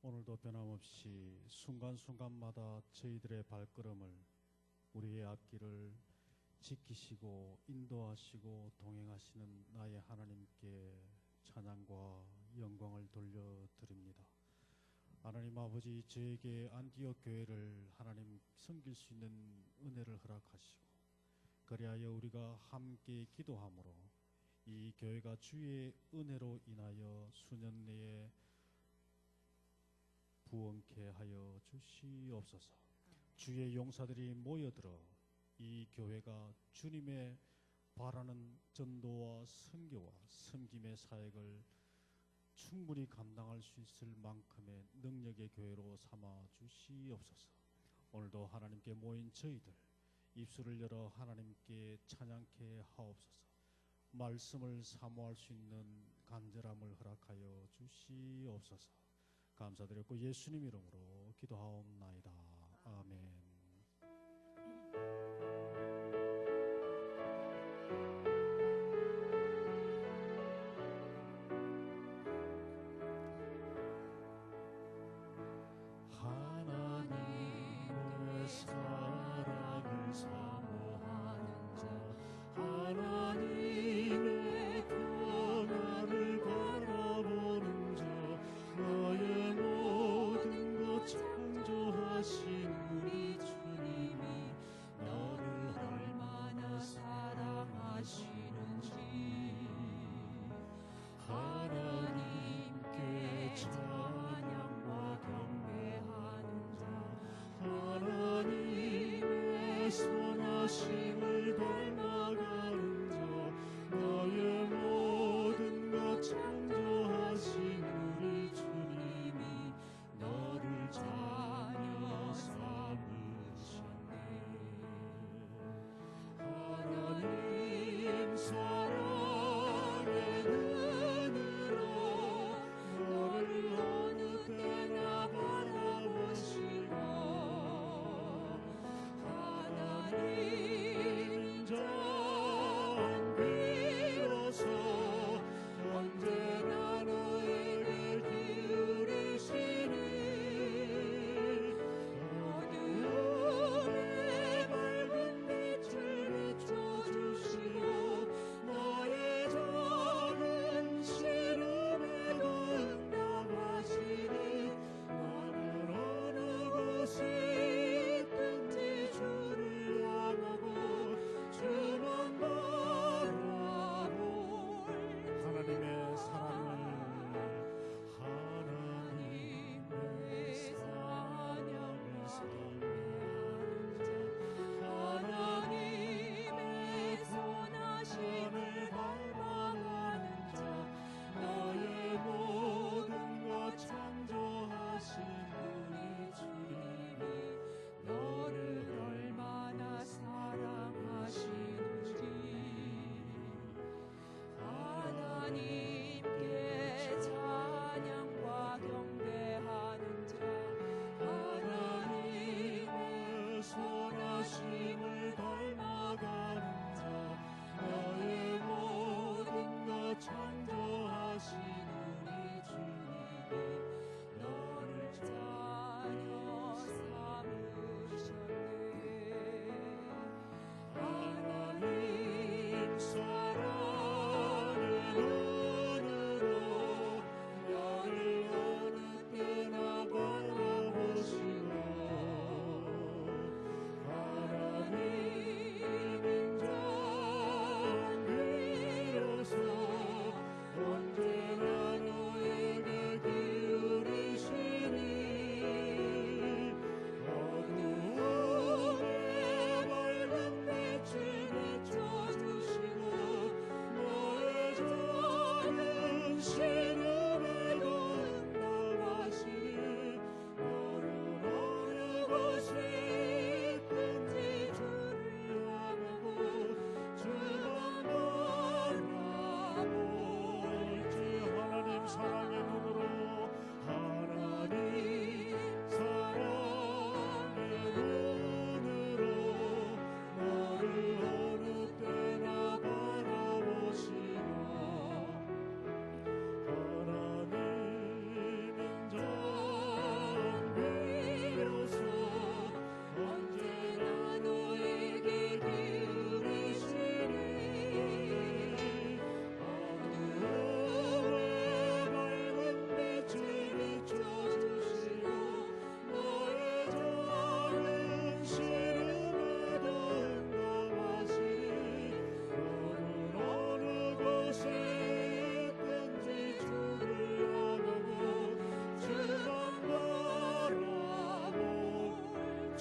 오늘도 변함없이 순간순간마다 저희들의 발걸음을, 우리의 앞길을 지키시고 인도하시고 동행하시는 나의 하나님께 찬양과 영광을 돌려드립니다. 하나님 아버지, 저에게 안디옥 교회를 하나님 섬길 수 있는 은혜를 허락하시고, 그리하여 우리가 함께 기도함으로 이 교회가 주의 은혜로 인하여 수년 내에 부흥케 하여 주시옵소서. 주의 용사들이 모여들어 이 교회가 주님의 바라는 전도와 선교와 섬김의 사역을 충분히 감당할 수 있을 만큼의 능력의 교회로 삼아 주시옵소서. 오늘도 하나님께 모인 저희들 입술을 열어 하나님께 찬양케 하옵소서. 말씀을 사모할 수 있는 간절함을 허락하여 주시옵소서. 감사드렸고 예수님 이름으로 기도하옵나이다. 아멘. 하나님의 사랑을 사모하는 자, 하나님의 평안을 바라보는 자, 나의 모든 것 창조하신 우리 주님이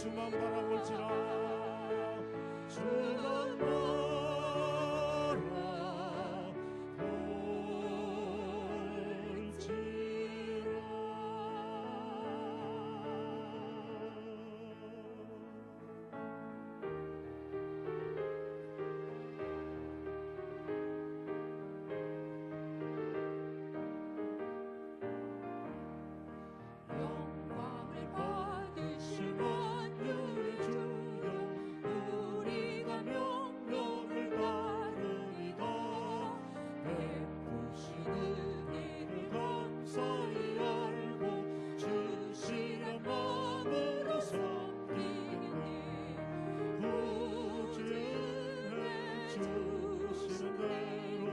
주만 바라볼지라 주만 영광을 받으실 만유의 주여 우리가 명령을 따르리다 베푸신 은혜를 감사히 알고 주시란 마음으로 섬기겠네 구주의 은혜 주시는 대로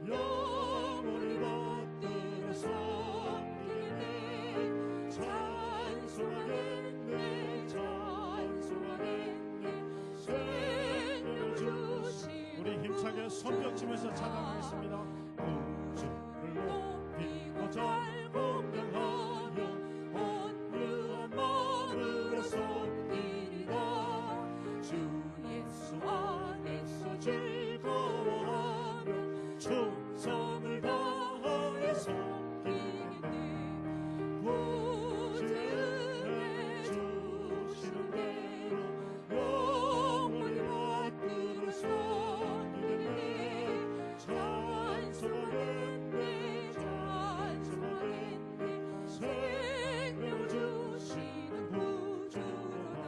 영원히 받들어 섬기겠네 찬송하겠네 찬송하겠네 생명을 주신 우리 힘차게 손뼉치면서 찬양하겠습니다. 구주를 높이고 잘 공경하여 온유한 마음으로 섬기리다 주 예수 안에서 즐거워하며 충성을 다하여 섬기겠네 구주의 은혜 주시는 대로 영원히 받들어 섬기겠네 찬송하겠네 찬송하겠네 생명을 주시는 구주로다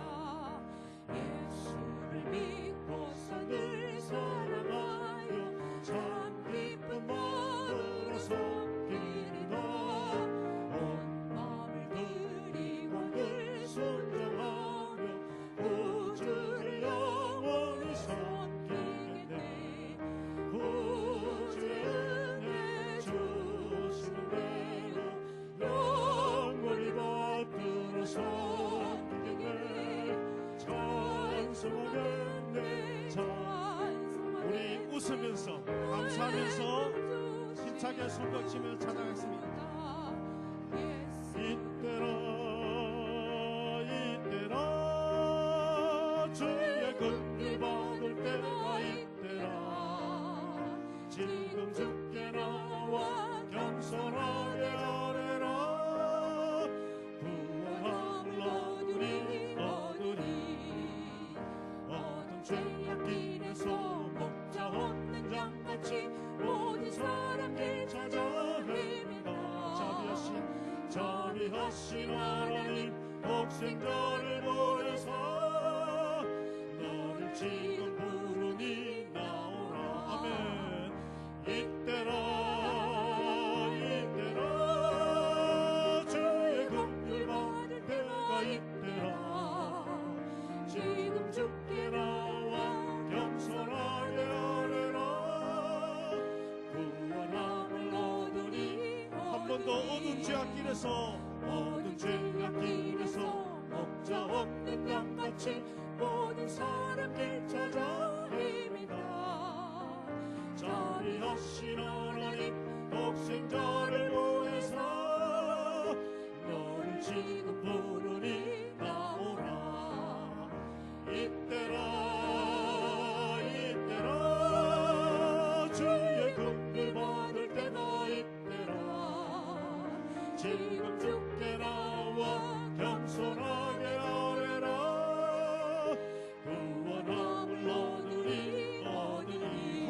예수를 믿고서 늘 사랑하여 참 기쁜 마음으로 섬기리다 온 마음을 드리고 늘 순종하며 구주를 영원히 섬기겠네 구주의 은혜 주시는 대로 영원히 받들어 섬기겠네 찬송하겠네 찬송하겠네 우리 웃으면서 감사하면서 힘차게 손뼉치며 찬양하겠습니다. 이때라 이때라 주의 긍휼 받을 때가 이때라 지금 주께 나와 겸손하게 아뢰라 구원함을 얻으리 어떤 죄악인에서 목자 없는 양같이 모든 사람들 찾아 헤맨다 자비하신 하나님 독생자를 보내사 너를 지금 부르니 나오라 아멘 이때라 주의 긍휼 받을 때가 이때라 지금 주께 나와 겸손하게 아뢰라 구원함을 얻으니 한 번 더 어두운 죄악길에서 목자 없는 양같이 모든 사람들 찾아 헤매다 자비하신 하나님 독생자를 보내사 너를 지금 부르니 나오라 이때라 주의 긍휼 받을 때가 이때라 지금 주께 나와 겸손하게 아뢰라 구원함을 얻으리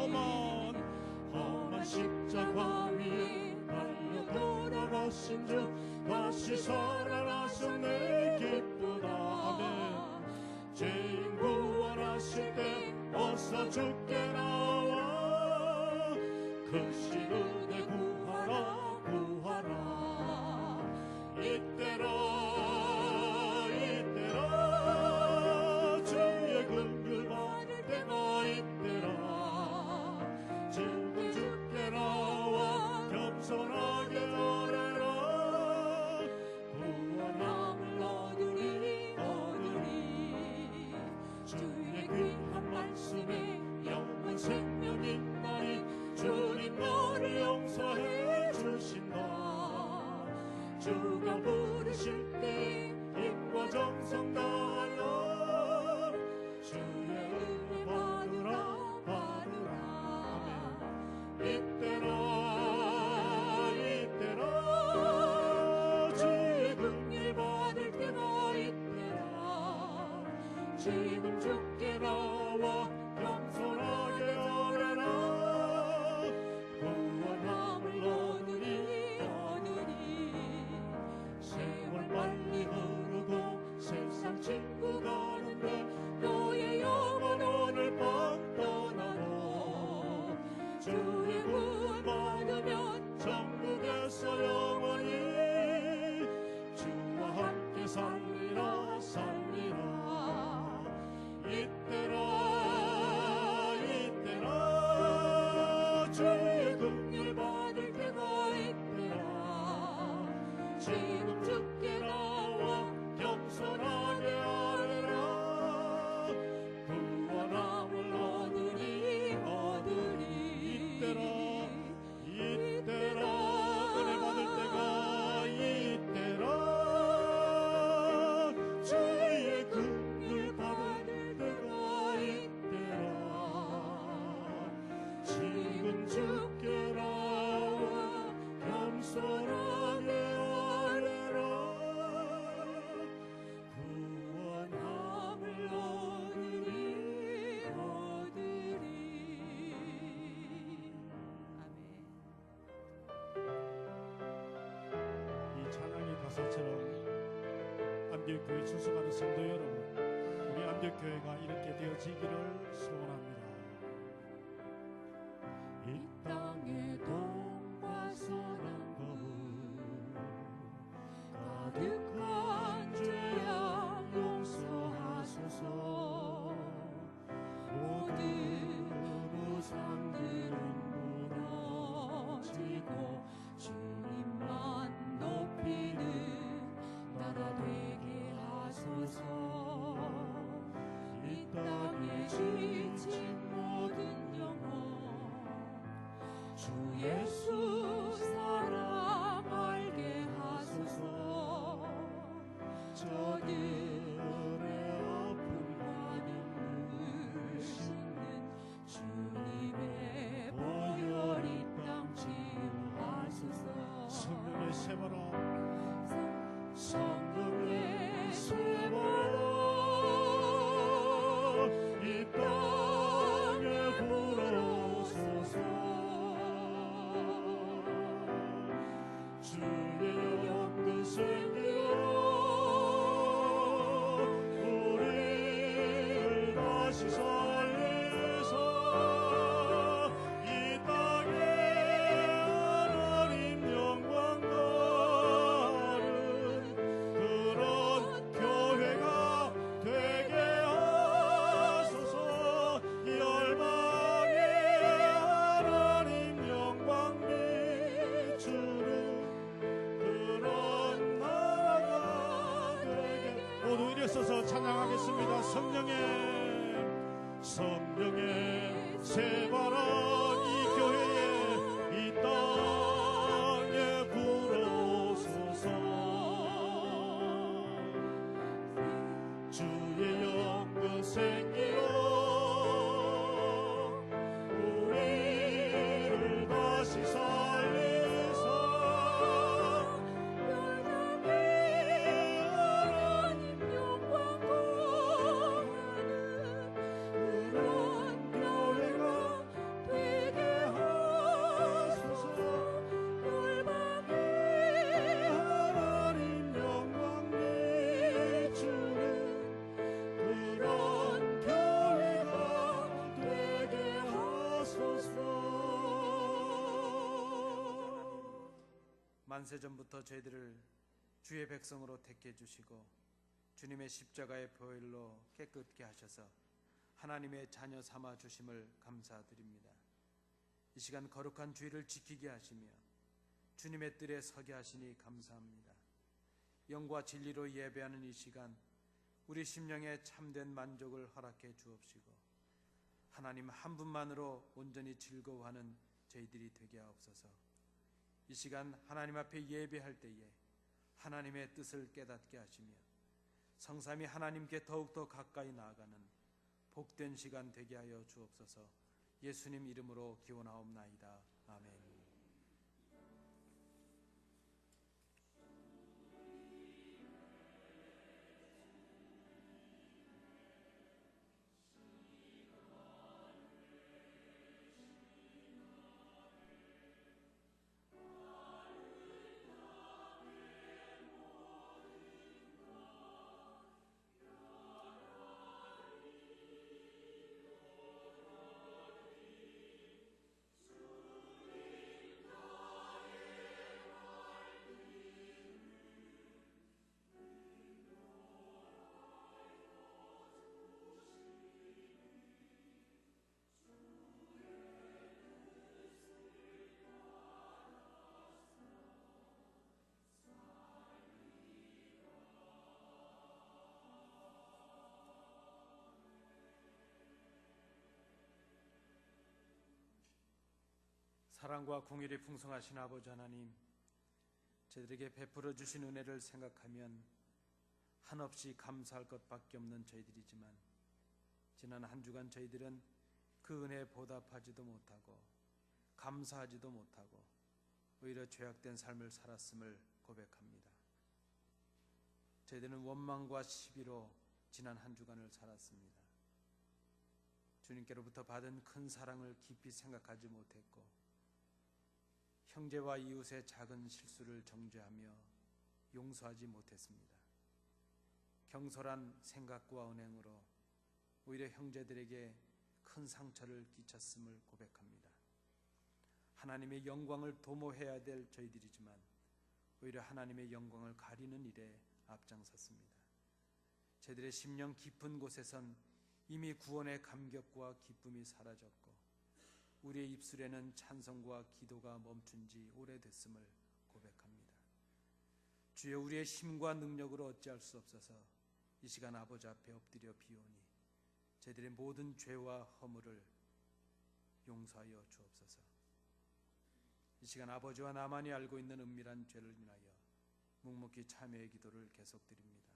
험한 십자가 위에 달려 돌아가신 주 다시 살아나셨네 기쁘다 아멘 죄인 구원하실 때 어서 주께 나와 크신 은혜 구하라 이때라 주의 긍휼 받을 때가 이때라 지금 주께 나와 겸손하게 아뢰라 구원함을 얻으리 주의 귀한 말씀에 영원 생명 있나니 주님 너를 용서해 주신다 주가 부르실 때 힘과 정성 다하여 주의 은혜 받으라 받으라. 이때라 주의 긍휼 받을 때가 이때라. 지금 주께 나와 겸손하게 아뢰라. 구원함을 얻으리 세월 빨리 흐르고 세상 친구 가는데 너의 영혼 오늘 밤 떠나러 주의 구원 받으면 천국에서 영원히 주와 함께 살리라 살리라. 이때라 주의 긍휼 받을 때가 이때라. 지금 주께 나와 겸손하게 아뢰라. 구원함을 얻으리 이때라 은혜 받을 때가 이때라. 주의 긍휼 받을 때가 이때라. 지금 주께 나와 겸손하게 아뢰라. 구원함을 얻으리 이 찬양의 가사처럼 안디옥교회 출석하는 성도 여러분, 우리 안디옥교회가 이렇게 되어지기를 소원합니다. 이 땅에 돈과 사랑과 가득한 죄악 용서하소서. 모든 우상들은 무너지고 주님만 높이는 나라 되게 하소서. 이 땅에 지친 모든 영혼 주 예수 사랑 알게 하소서. 저들의 아픔과 눈물 씻는 주님의 보혈이 땅 치유하소서. 성령의 세바라 성령의 세바라 이 땅에 불어오소서. 주의 영광 생기로 우리를 다시 살리소. 이 땅에 하나님 영광 가는 그런 교회가 되게 하소서. 열방에 하나님 영광 비추는 그런 나라가 되게. 모두 일어서서 찬양하겠습니다. 성령의 세바람 이 교회에 이 땅에 불어오소서. 주의 영광 생기로 우리를 다시 살리소. 열방에 하나님 영광 구하는 그런 교회가 되게 하소서. 열방에 하나님 영광 비추는 그런 교회가 되게 하소서. 만세전부터 저희들을 주의 백성으로 택해 주시고 주님의 십자가의 보혈로 깨끗게 하셔서 하나님의 자녀 삼아 주심을 감사드립니다. 이 시간 거룩한 주의를 지키게 하시며 주님의 뜰에 서게 하시니 감사합니다. 영과 진리로 예배하는 이 시간 우리 심령에 참된 만족을 허락해 주옵시고 하나님 한 분만으로 온전히 즐거워하는 저희들이 되게 하옵소서. 이 시간 하나님 앞에 예배할 때에 하나님의 뜻을 깨닫게 하시며 성삼위 하나님께 더욱더 가까이 나아가는 복된 시간 되게 하여 주옵소서. 예수님 이름으로 기원하옵나이다. 아멘. 사랑과 공의를 풍성하신 아버지 하나님, 저희들에게 베풀어 주신 은혜를 생각하면 한없이 감사할 것밖에 없는 저희들이지만, 지난 한 주간 저희들은 그 은혜에 보답하지도 못하고 감사하지도 못하고 오히려 죄악된 삶을 살았음을 고백합니다. 저희들은 원망과 시비로 지난 한 주간을 살았습니다. 주님께로부터 받은 큰 사랑을 깊이 생각하지 못했고, 형제와 이웃의 작은 실수를 정죄하며 용서하지 못했습니다. 경솔한 생각과 언행으로 오히려 형제들에게 큰 상처를 끼쳤음을 고백합니다. 하나님의 영광을 도모해야 될 저희들이지만 오히려 하나님의 영광을 가리는 일에 앞장섰습니다. 저희들의 심령 깊은 곳에선 이미 구원의 감격과 기쁨이 사라졌고, 우리의 입술에는 찬송과 기도가 멈춘 지 오래됐음을 고백합니다. 주여, 우리의 힘과 능력으로 어찌할 수 없어서 이 시간 아버지 앞에 엎드려 비오니 저희들의 모든 죄와 허물을 용서하여 주옵소서. 이 시간 아버지와 나만이 알고 있는 은밀한 죄를 인하여 묵묵히 참회의 기도를 계속드립니다.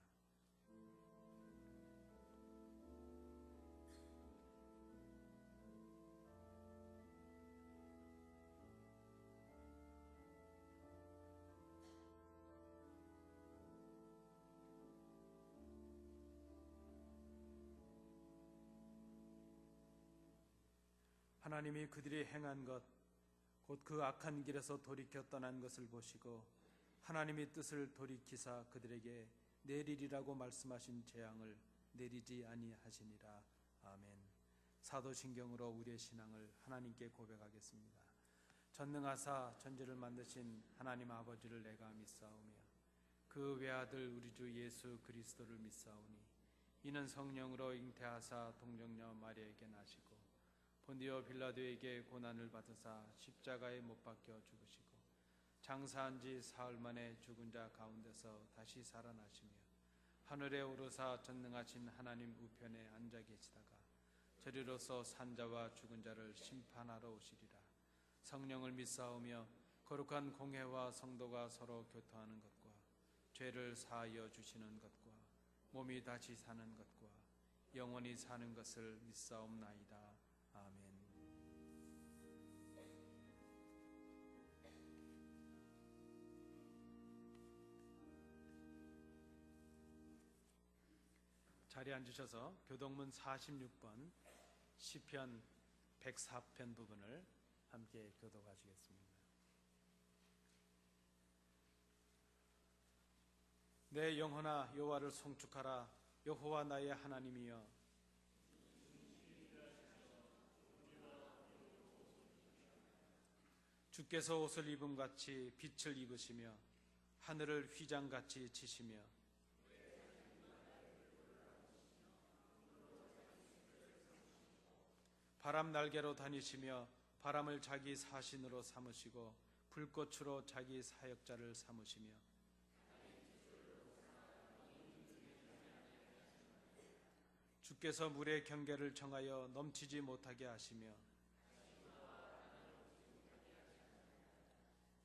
하나님이 그들이 행한 것, 곧 그 악한 길에서 돌이켜 떠난 것을 보시고 하나님의 뜻을 돌이키사 그들에게 내리리라고 말씀하신 재앙을 내리지 아니하시니라. 아멘. 사도신경으로 우리의 신앙을 하나님께 고백하겠습니다. 전능하사 천지를 만드신 하나님 아버지를 내가 믿사오며 그 외아들 우리 주 예수 그리스도를 믿사오니 이는 성령으로 잉태하사 동정녀 마리아에게 나시고 본디오 빌라도에게 고난을 받으사 십자가에 못 박혀 죽으시고 장사한 지 사흘 만에 죽은 자 가운데서 다시 살아나시며 하늘에 오르사 전능하신 하나님 우편에 앉아 계시다가 저리로서 산자와 죽은 자를 심판하러 오시리라. 성령을 믿사오며 거룩한 공회와 성도가 서로 교통하는 것과 죄를 사하여 주시는 것과 몸이 다시 사는 것과 영원히 사는 것을 믿사옵나이다. 아멘. 자리에 앉으셔서 교동문 46번 시편 104편 부분을 함께 교독하시겠습니다. 내 영혼아 여호와를 송축하라. 여호와 나의 하나님이여, 주께서 옷을 입음같이 빛을 입으시며 하늘을 휘장같이 치시며 바람 날개로 다니시며 바람을 자기 사신으로 삼으시고 불꽃으로 자기 사역자를 삼으시며 주께서 물의 경계를 정하여 넘치지 못하게 하시며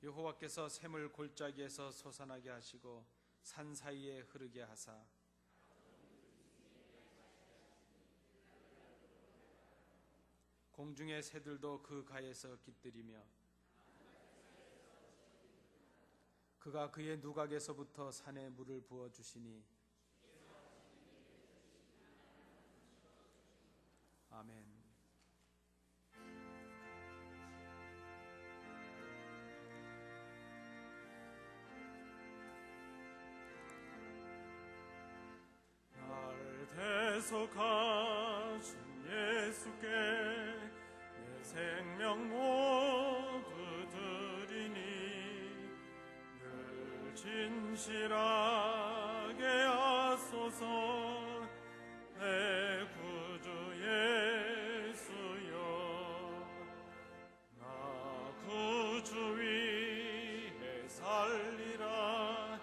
여호와께서 샘을 골짜기에서 솟아나게 하시고 산 사이에 흐르게 하사 공중의 새들도 그 가에서 깃들이며 그가 그의 누각에서부터 산에 물을 부어 주시니 아멘. 날 대속하신 예수께 내 생명 모두 드리니 늘 진실하게 하소서. 내 구주 예수여, 나 구주 위에 살리라.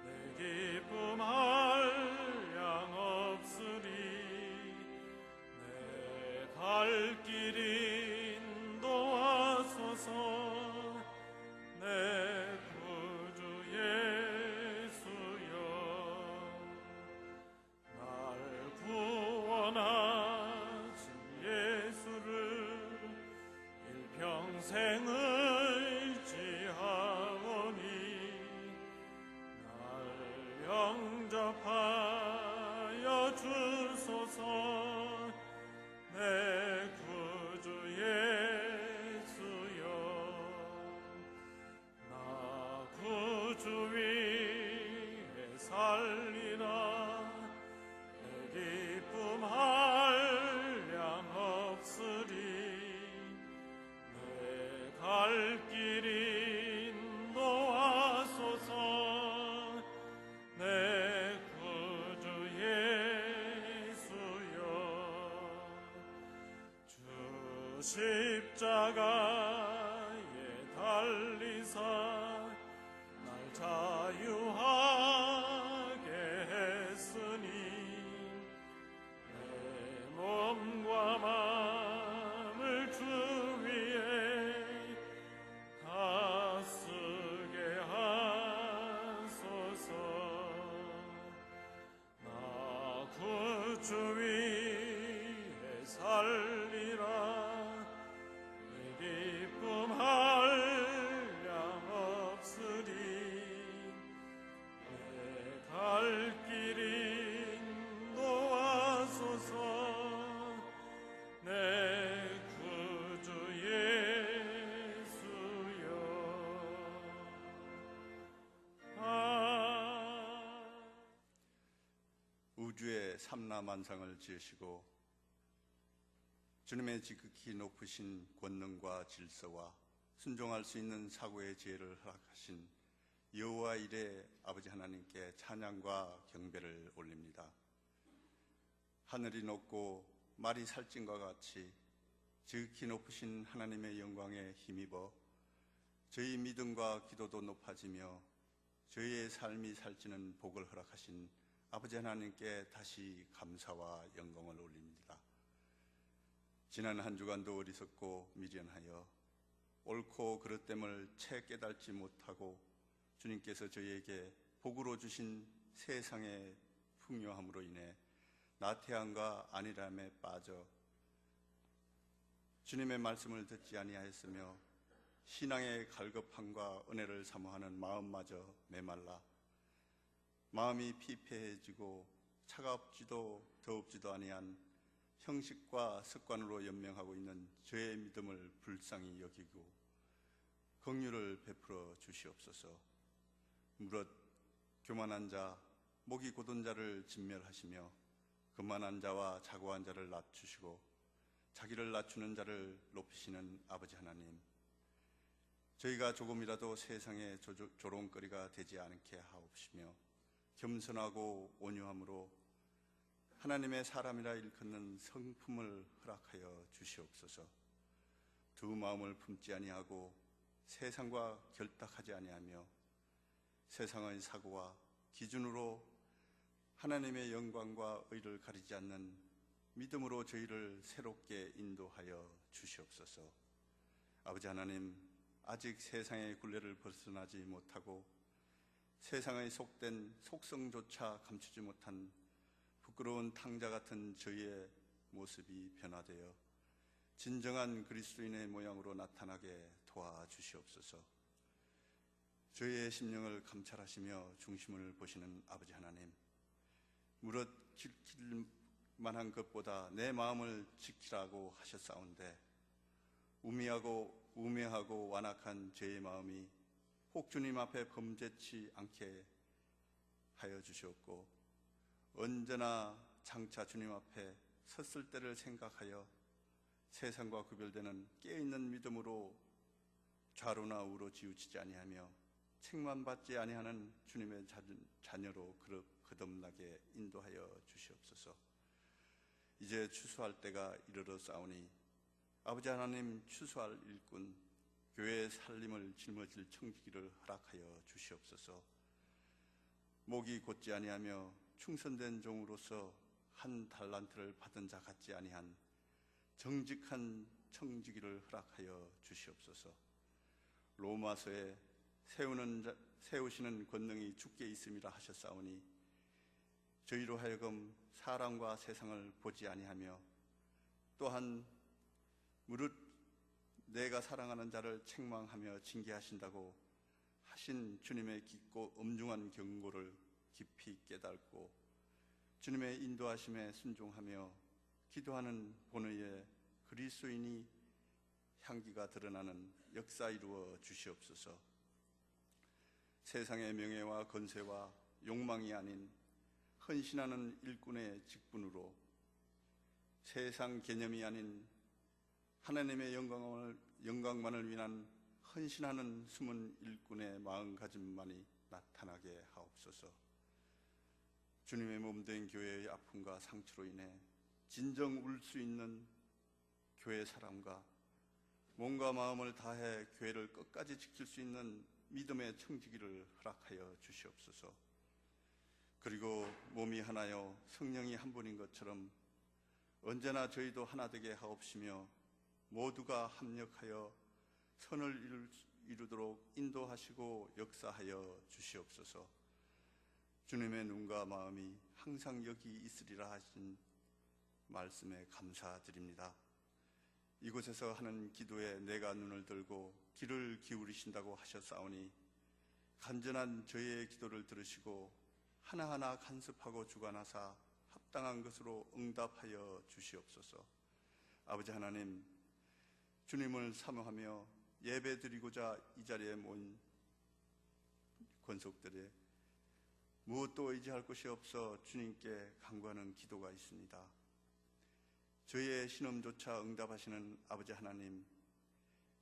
내 기쁨 한량 없으리. 내 갈 길 인도하소서. 내 구주 예수여, 날 구원하신 예수를 일평생 의지하오니 날 영접하여 주소서. 내 구주 예수여, 나 구주 위에 살리라. 내 기쁨 한량 없으리. 내 갈 길 인도하소서. 내 구주 예수여, 주 십자가에 달리사 날 자유하게 했으니 내 몸과 마음을 주 위에 다 쓰게 하소서. 나 구주 위에 살리라. 내 기쁨 한량 없으리. 내 갈 길 인도하소서. 내 구주 예수여. 우주의 삼라만상을 지으시고 주님의 지극히 높으신 권능과 질서와 순종할 수 있는 사고의 지혜를 허락하신 여호와 이레 아버지 하나님께 찬양과 경배를 올립니다. 하늘이 높고 말이 살찐과 같이 지극히 높으신 하나님의 영광에 힘입어 저희 믿음과 기도도 높아지며 저희의 삶이 살찌는 복을 허락하신 아버지 하나님께 다시 감사와 영광을 올립니다. 지난 한 주간도 어리석고 미련하여 옳고 그릇됨을 채 깨닫지 못하고 주님께서 저희에게 복으로 주신 세상의 풍요함으로 인해 나태함과 안일함에 빠져 주님의 말씀을 듣지 아니하였으며 신앙의 갈급함과 은혜를 사모하는 마음마저 메말라 마음이 피폐해지고 차갑지도 더웁지도 아니한 형식과 습관으로 연명하고 있는 저의 믿음을 불쌍히 여기고 긍휼을 베풀어 주시옵소서. 무릇 교만한 자, 목이 곧은 자를 진멸하시며 금만한 자와 자고한 자를 낮추시고 자기를 낮추는 자를 높이시는 아버지 하나님, 저희가 조금이라도 세상의 조롱거리가 되지 않게 하옵시며 겸손하고 온유함으로 하나님의 사람이라 일컫는 성품을 허락하여 주시옵소서. 두 마음을 품지 아니하고 세상과 결탁하지 아니하며 세상의 사고와 기준으로 하나님의 영광과 의를 가리지 않는 믿음으로 저희를 새롭게 인도하여 주시옵소서. 아버지 하나님, 아직 세상의 굴레를 벗어나지 못하고 세상의 속된 속성조차 감추지 못한 부끄러운 탕자 같은 저희의 모습이 변화되어 진정한 그리스도인의 모양으로 나타나게 도와주시옵소서. 저희의 심령을 감찰하시며 중심을 보시는 아버지 하나님, 무릇 지킬 만한 것보다 내 마음을 지키라고 하셨사온데 우매하고 완악한 제 마음이 혹 주님 앞에 범죄치 않게 하여 주시옵고, 언제나 장차 주님 앞에 섰을 때를 생각하여 세상과 구별되는 깨어있는 믿음으로 좌로나 우로 치우치지 아니하며 책망받지 아니하는 주님의 자녀로 거듭나게 인도하여 주시옵소서. 이제 추수할 때가 이르렀사오니 아버지 하나님, 추수할 일꾼 교회의 살림을 짊어질 청지기를 허락하여 주시옵소서. 목이 곧지 아니하며 충성된 종으로서 한 달란트를 받은 자 같지 아니한 정직한 청지기를 허락하여 주시옵소서. 로마서에 세우시는 권능이 주께 있음이라 하셨사오니 저희로 하여금 사람과 세상을 보지 아니하며 또한 무릇 내가 사랑하는 자를 책망하며 징계하신다고 하신 주님의 깊고 엄중한 경고를 깊이 깨닫고 주님의 인도하심에 순종하며 기도하는 본의의 그리스도인이 향기가 드러나는 역사 이루어 주시옵소서. 세상의 명예와 건세와 욕망이 아닌 헌신하는 일꾼의 직분으로 세상 개념이 아닌 하나님의 영광만을 위한 헌신하는 숨은 일꾼의 마음가짐만이 나타나게 하옵소서. 주님의 몸된 교회의 아픔과 상처로 인해 진정 울 수 있는 교회 사람과 몸과 마음을 다해 교회를 끝까지 지킬 수 있는 믿음의 청지기를 허락하여 주시옵소서. 그리고 몸이 하나요 성령이 한 분인 것처럼 언제나 저희도 하나 되게 하옵시며 모두가 합력하여 선을 이루도록 인도하시고 역사하여 주시옵소서. 주님의 눈과 마음이 항상 여기 있으리라 하신 말씀에 감사드립니다. 이곳에서 하는 기도에 내가 눈을 들고 귀를 기울이신다고 하셨사오니 간절한 저희의 기도를 들으시고 하나하나 간섭하고 주관하사 합당한 것으로 응답하여 주시옵소서. 아버지 하나님, 주님을 사모하며 예배드리고자 이 자리에 모인 권속들의 무엇도 의지할 곳이 없어 주님께 간구하는 기도가 있습니다. 저희의 신음조차 응답하시는 아버지 하나님,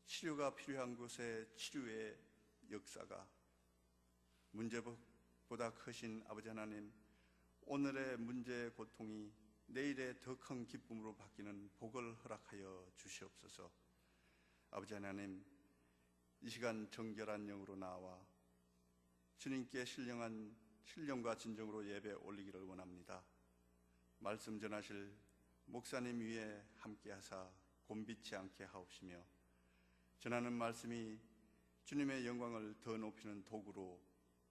치료가 필요한 곳에 치료의 역사가, 문제보다 크신 아버지 하나님, 오늘의 문제의 고통이 내일의 더 큰 기쁨으로 바뀌는 복을 허락하여 주시옵소서. 아버지 하나님, 이 시간 정결한 영으로 나와 주님께 신령과 진정으로 예배 올리기를 원합니다. 말씀 전하실 목사님 위에 함께하사 곤비치 않게 하옵시며 전하는 말씀이 주님의 영광을 더 높이는 도구로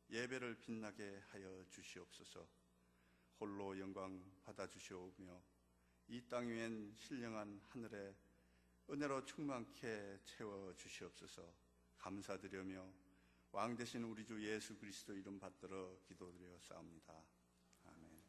예배를 빛나게 하여 주시옵소서. 홀로 영광 받아주시오며 이 땅 위엔 신령한 하늘에 은혜로 충만케 채워주시옵소서. 감사드리며 왕 되신 우리 주 예수 그리스도 이름 받들어 기도드려 싸웁니다. 아멘.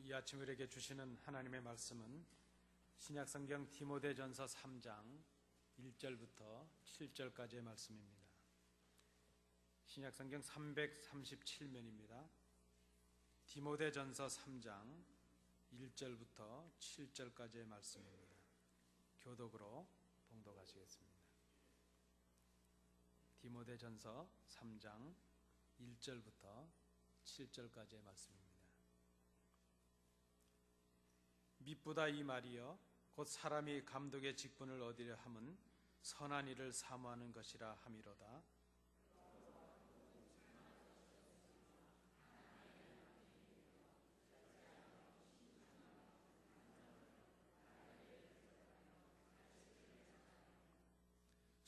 이 아침 우리에게 주시는 하나님의 말씀은 신약성경 디모데전서 3장 1절부터 7절까지의 말씀입니다. 신약성경 337면입니다. 디모데전서 3장 1절부터 7절까지의 말씀입니다. 교독으로 봉독하시겠습니다. 디모데전서 3장 1절부터 7절까지의 말씀입니다. 미쁘다 이 말이여 곧 사람이 감독의 직분을 얻으려 함은 선한 일을 사모하는 것이라 함이로다.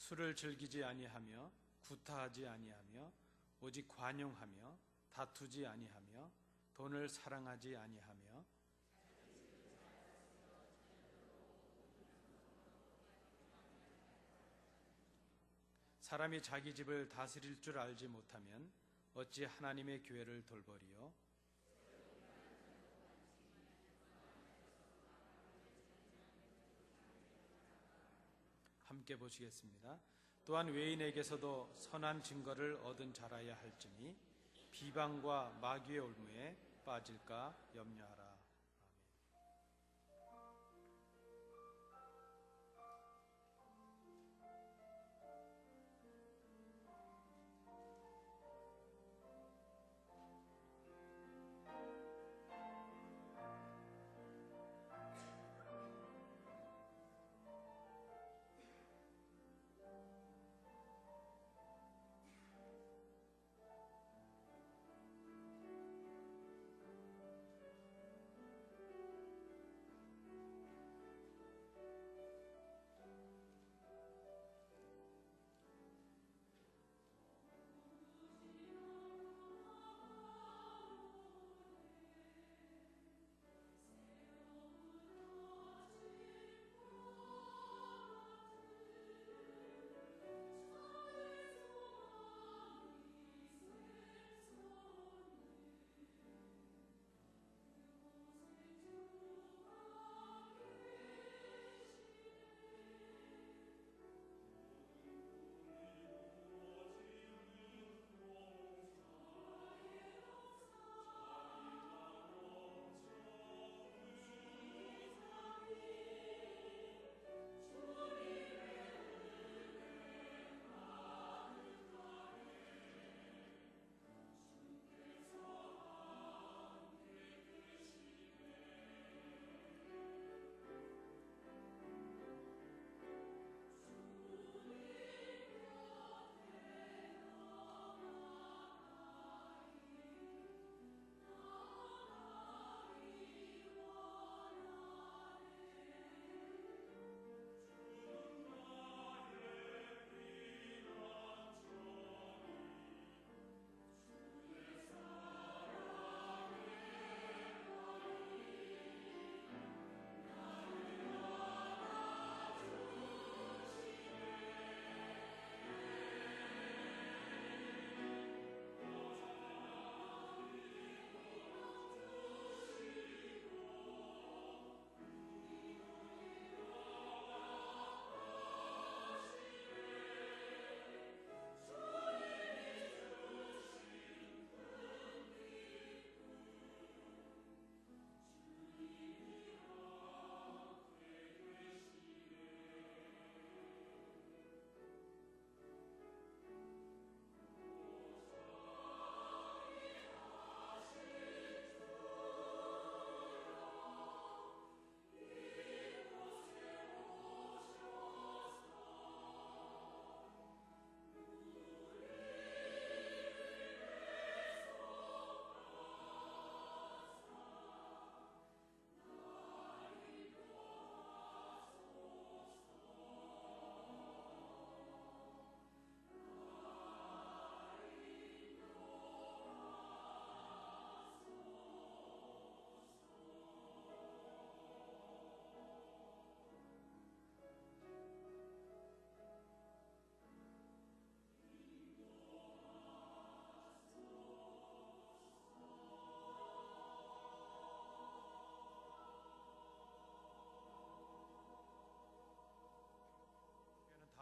술을 즐기지 아니하며 구타하지 아니하며 오직 관용하며 다투지 아니하며 돈을 사랑하지 아니하며 사람이 자기 집을 다스릴 줄 알지 못하면 어찌 하나님의 교회를 돌보리요. 함께 보시겠습니다. 또한 외인에게서도 선한 증거를 얻은 자라야 할지니 비방과 마귀의 올무에 빠질까 염려하라.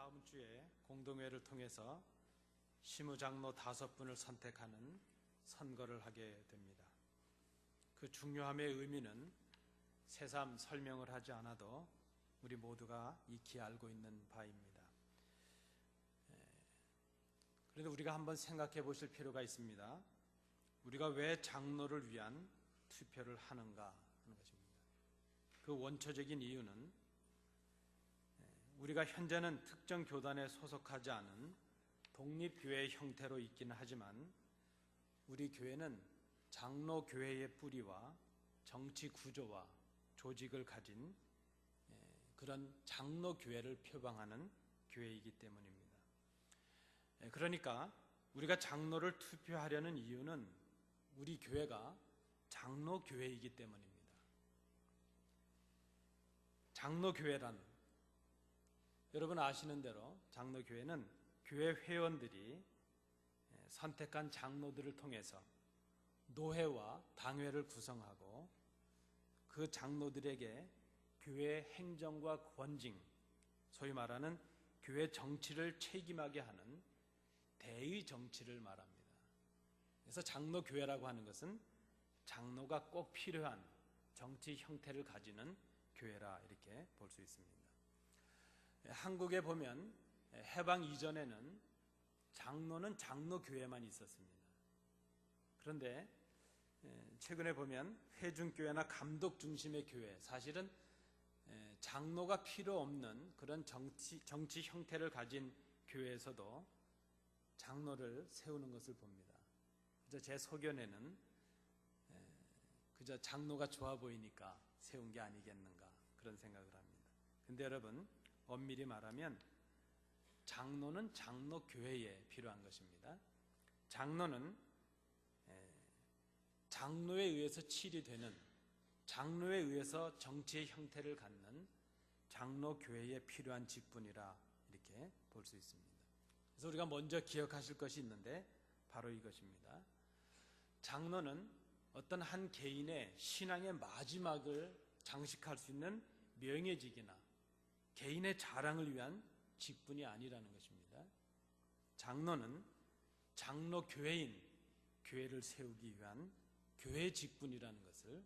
다음 주에 공동회를 통해서 시무장로 5분을 선택하는 선거를 하게 됩니다. 그 중요함의 의미는 새삼 설명을 하지 않아도 우리 모두가 익히 알고 있는 바입니다. 그런데 우리가 한번 생각해 보실 필요가 있습니다. 우리가 왜 장로를 위한 투표를 하는가 하는 것입니다. 그 원초적인 이유는 우리가 현재는 특정 교단에 소속하지 않은 독립교회 형태로 있기는 하지만 우리 교회는 장로교회의 뿌리와 정치 구조와 조직을 가진 그런 장로교회를 표방하는 교회이기 때문입니다. 그러니까 우리가 장로를 투표하려는 이유는 우리 교회가 장로교회이기 때문입니다. 장로교회란 여러분 아시는 대로 장로교회는 교회 회원들이 선택한 장로들을 통해서 노회와 당회를 구성하고 그 장로들에게 교회 행정과 권징, 소위 말하는 교회 정치를 책임하게 하는 대의 정치를 말합니다. 그래서 장로교회라고 하는 것은 장로가 꼭 필요한 정치 형태를 가지는 교회라 이렇게 볼 수 있습니다. 한국에 보면 해방 이전에는 장로는 장로교회만 있었습니다. 그런데 최근에 보면 회중교회나 감독 중심의 교회, 사실은 장로가 필요 없는 그런 정치 형태를 가진 교회에서도 장로를 세우는 것을 봅니다. 그저 제 소견에는 그저 장로가 좋아 보이니까 세운 게 아니겠는가 그런 생각을 합니다. 근데 여러분 엄밀히 말하면 장로는 장로교회에 필요한 것입니다. 장로는 장로에 의해서 치리되는, 장로에 의해서 정치의 형태를 갖는 장로교회에 필요한 직분이라 이렇게 볼 수 있습니다. 그래서 우리가 먼저 기억하실 것이 있는데 바로 이것입니다. 장로는 어떤 한 개인의 신앙의 마지막을 장식할 수 있는 명예직이나 개인의 자랑을 위한 직분이 아니라는 것입니다. 장로는 장로교회인 교회를 세우기 위한 교회 직분이라는 것을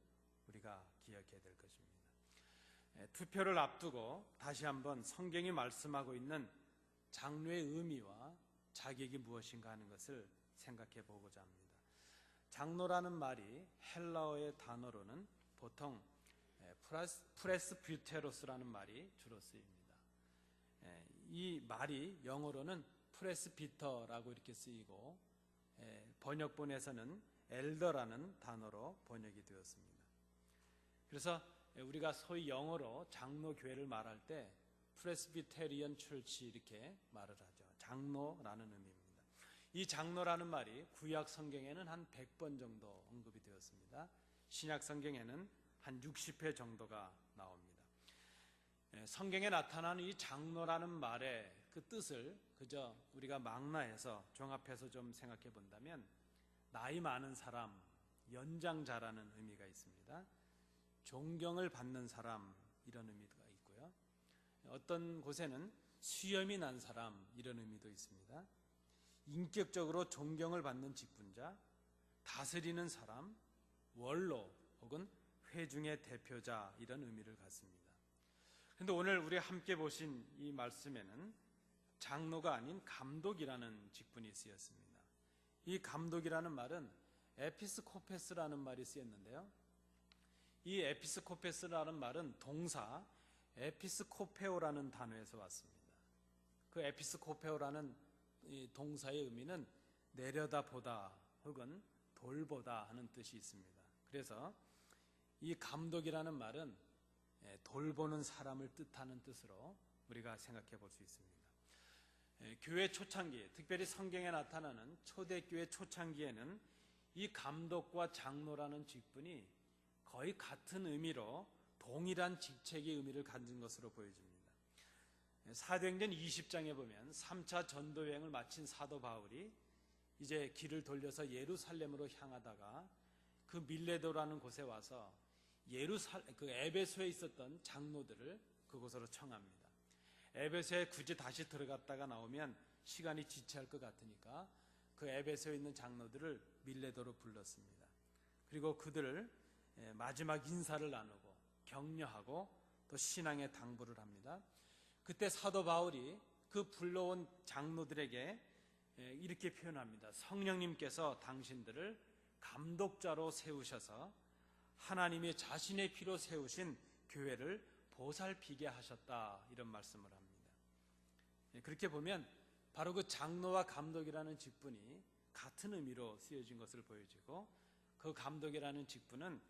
우리가 기억해야 될 것입니다. 투표를 앞두고 다시 한번 성경이 말씀하고 있는 장로의 의미와 자격이 무엇인가 하는 것을 생각해 보고자 합니다. 장로라는 말이 헬라어의 단어로는 보통 프레스비테로스라는 말이 주로 쓰입니다. 이 말이 영어로는 프레스비터라고 이렇게 쓰이고 번역본에서는 엘더라는 단어로 번역이 되었습니다. 그래서 우리가 소위 영어로 장로교회를 말할 때 프레스비테리언 철치 이렇게 말을 하죠. 장로라는 의미입니다. 이 장로라는 말이 구약 성경에는 한 100번 정도 언급이 되었습니다. 신약 성경에는 한 60회 정도가 나옵니다. 성경에 나타나는 이 장로라는 말의 그 뜻을 그저 우리가 망라해서 종합해서 좀 생각해 본다면 나이 많은 사람, 연장자라는 의미가 있습니다. 존경을 받는 사람 이런 의미가 있고요. 어떤 곳에는 수염이 난 사람 이런 의미도 있습니다. 인격적으로 존경을 받는 직분자, 다스리는 사람, 원로 혹은 회중의 대표자 이런 의미를 갖습니다. 그런데 오늘 우리 함께 보신 이 말씀에는 장로가 아닌 감독이라는 직분이 쓰였습니다. 이 감독이라는 말은 에피스코페스라는 말이 쓰였는데요. 이 에피스코페스라는 말은 동사 에피스코페오라는 단어에서 왔습니다. 그 에피스코페오라는 이 동사의 의미는 내려다보다 혹은 돌보다 하는 뜻이 있습니다. 그래서 이 감독이라는 말은 돌보는 사람을 뜻하는 뜻으로 우리가 생각해 볼 수 있습니다. 교회 초창기, 특별히 성경에 나타나는 초대교회 초창기에는 이 감독과 장로라는 직분이 거의 같은 의미로 동일한 직책의 의미를 가진 것으로 보여집니다. 사도행전 20장에 보면 3차 전도여행을 마친 사도 바울이 이제 길을 돌려서 예루살렘으로 향하다가 그 밀레도라는 곳에 와서 그 에베소에 있었던 장로들을 그곳으로 청합니다. 에베소에 굳이 다시 들어갔다가 나오면 시간이 지체할 것 같으니까 그 에베소에 있는 장로들을 밀레도로 불렀습니다. 그리고 그들을 마지막 인사를 나누고 격려하고 또 신앙의 당부를 합니다. 그때 사도 바울이 그 불러온 장로들에게 이렇게 표현합니다. 성령님께서 당신들을 감독자로 세우셔서 하나님이 자신의 피로 세우신 교회를 보살피게 하셨다, 이런 말씀을 합니다. 그렇게 보면 바로 그 장로와 감독이라는 직분이 같은 의미로 쓰여진 것을 보여주고, 그 감독이라는 직분은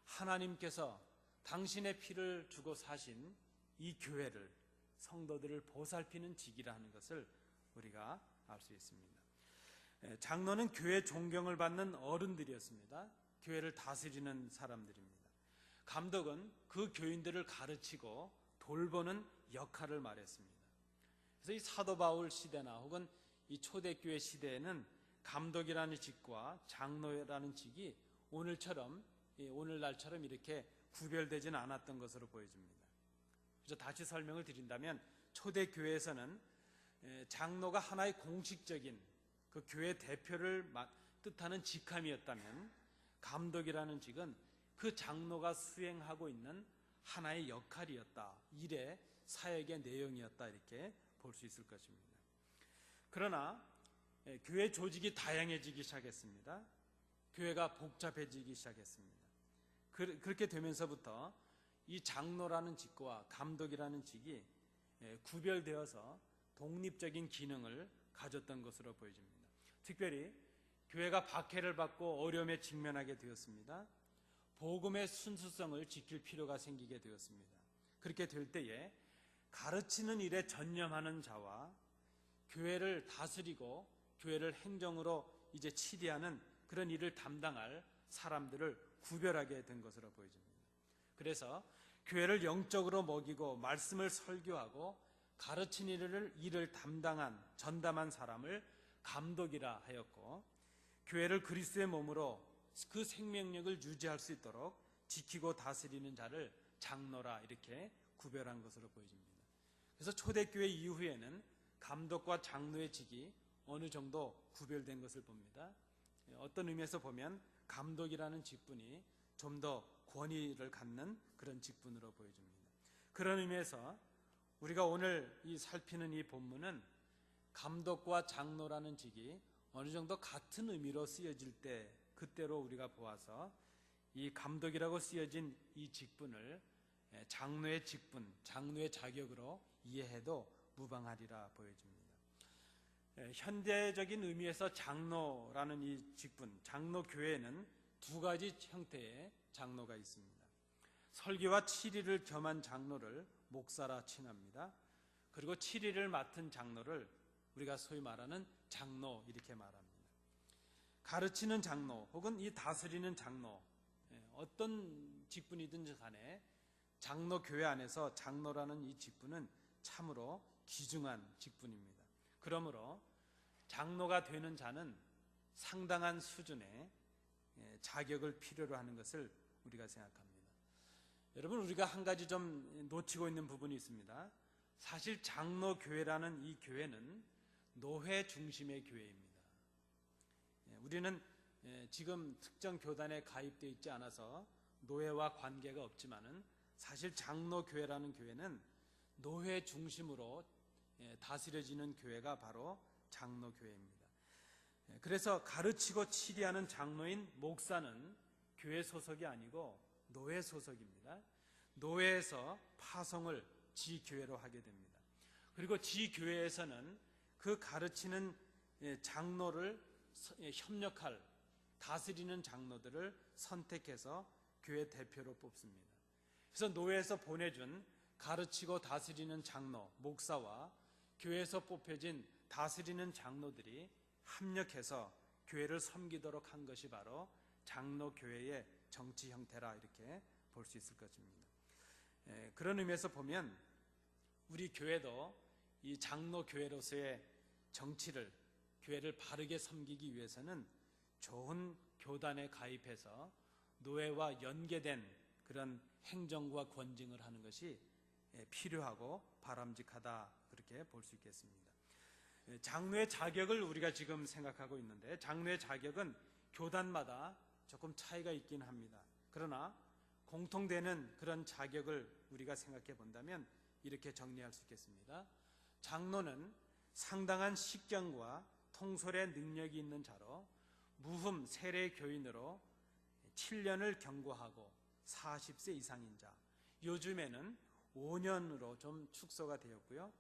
하나님께서 당신의 피를 주고 사신 이 교회를, 성도들을 보살피는 직이라 하는 것을 우리가 알 수 있습니다. 장로는 교회 존경을 받는 어른들이었습니다. 교회를 다스리는 사람들입니다. 감독은 그 교인들을 가르치고 돌보는 역할을 말했습니다. 그래서 이 사도 바울 시대나 혹은 이 초대교회 시대에는 감독이라는 직과 장로라는 직이 오늘날처럼 이렇게 구별되지는 않았던 것으로 보여집니다. 그래서 다시 설명을 드린다면, 초대교회에서는 장로가 하나의 공식적인 그 교회 대표를 뜻하는 직함이었다면, 감독이라는 직은 그 장로가 수행하고 있는 하나의 역할이었다, 일의 사역의 내용이었다, 이렇게 볼 수 있을 것입니다. 그러나 교회 조직이 다양해지기 시작했습니다. 교회가 복잡해지기 시작했습니다. 그렇게 되면서부터 이 장로라는 직과 감독이라는 직이 구별되어서 독립적인 기능을 가졌던 것으로 보여집니다. 특별히 교회가 박해를 받고 어려움에 직면하게 되었습니다. 복음의 순수성을 지킬 필요가 생기게 되었습니다. 그렇게 될 때에 가르치는 일에 전념하는 자와 교회를 다스리고 교회를 행정으로 이제 치리하는 그런 일을 담당할 사람들을 구별하게 된 것으로 보여집니다. 그래서 교회를 영적으로 먹이고 말씀을 설교하고 가르치는 일을 전담한 사람을 감독이라 하였고, 교회를 그리스도의 몸으로 그 생명력을 유지할 수 있도록 지키고 다스리는 자를 장로라, 이렇게 구별한 것으로 보여집니다. 그래서 초대교회 이후에는 감독과 장로의 직이 어느 정도 구별된 것을 봅니다. 어떤 의미에서 보면 감독이라는 직분이 좀 더 권위를 갖는 그런 직분으로 보여집니다. 그런 의미에서 우리가 오늘 살피는 이 본문은 감독과 장로라는 직이 어느 정도 같은 의미로 쓰여질 때, 그때로 우리가 보아서 이 감독이라고 쓰여진 이 직분을 장로의 직분, 장로의 자격으로 이해해도 무방하리라 보여집니다. 현대적인 의미에서 장로라는 이 직분, 장로교회에는 두 가지 형태의 장로가 있습니다. 설교와 치리를 겸한 장로를 목사라 칭합니다. 그리고 치리를 맡은 장로를 우리가 소위 말하는 장로, 이렇게 말합니다. 가르치는 장로 혹은 이 다스리는 장로, 어떤 직분이든지 간에 장로교회 안에서 장로라는 이 직분은 참으로 귀중한 직분입니다. 그러므로 장로가 되는 자는 상당한 수준의 자격을 필요로 하는 것을 우리가 생각합니다. 여러분, 우리가 한 가지 좀 놓치고 있는 부분이 있습니다. 사실 장로교회라는 이 교회는 노회 중심의 교회입니다. 우리는 지금 특정 교단에 가입되어 있지 않아서 노회와 관계가 없지만은, 사실 장로교회라는 교회는 노회 중심으로 다스려지는 교회가 바로 장로교회입니다. 그래서 가르치고 치리하는 장로인 목사는 교회 소속이 아니고 노회 소속입니다. 노회에서 파송을 지교회로 하게 됩니다. 그리고 지교회에서는 그 가르치는 장로를 협력할, 다스리는 장로들을 선택해서 교회 대표로 뽑습니다. 그래서 노회에서 보내준 가르치고 다스리는 장로, 목사와 교회에서 뽑혀진 다스리는 장로들이 합력해서 교회를 섬기도록 한 것이 바로 장로교회의 정치 형태라, 이렇게 볼 수 있을 것입니다. 그런 의미에서 보면 우리 교회도 이 장로교회로서의 정치를, 교회를 바르게 섬기기 위해서는 좋은 교단에 가입해서 노회와 연계된 그런 행정과 권징을 하는 것이 필요하고 바람직하다, 그렇게 볼 수 있겠습니다. 장로의 자격을 우리가 지금 생각하고 있는데, 장로의 자격은 교단마다 조금 차이가 있긴 합니다. 그러나 공통되는 그런 자격을 우리가 생각해 본다면 이렇게 정리할 수 있겠습니다. 장로는 상당한 식견과 통솔의 능력이 있는 자로 무흠 세례 교인으로 7년을 경고하고 40세 이상인 자, 요즘에는 5년으로 좀 축소가 되었고요.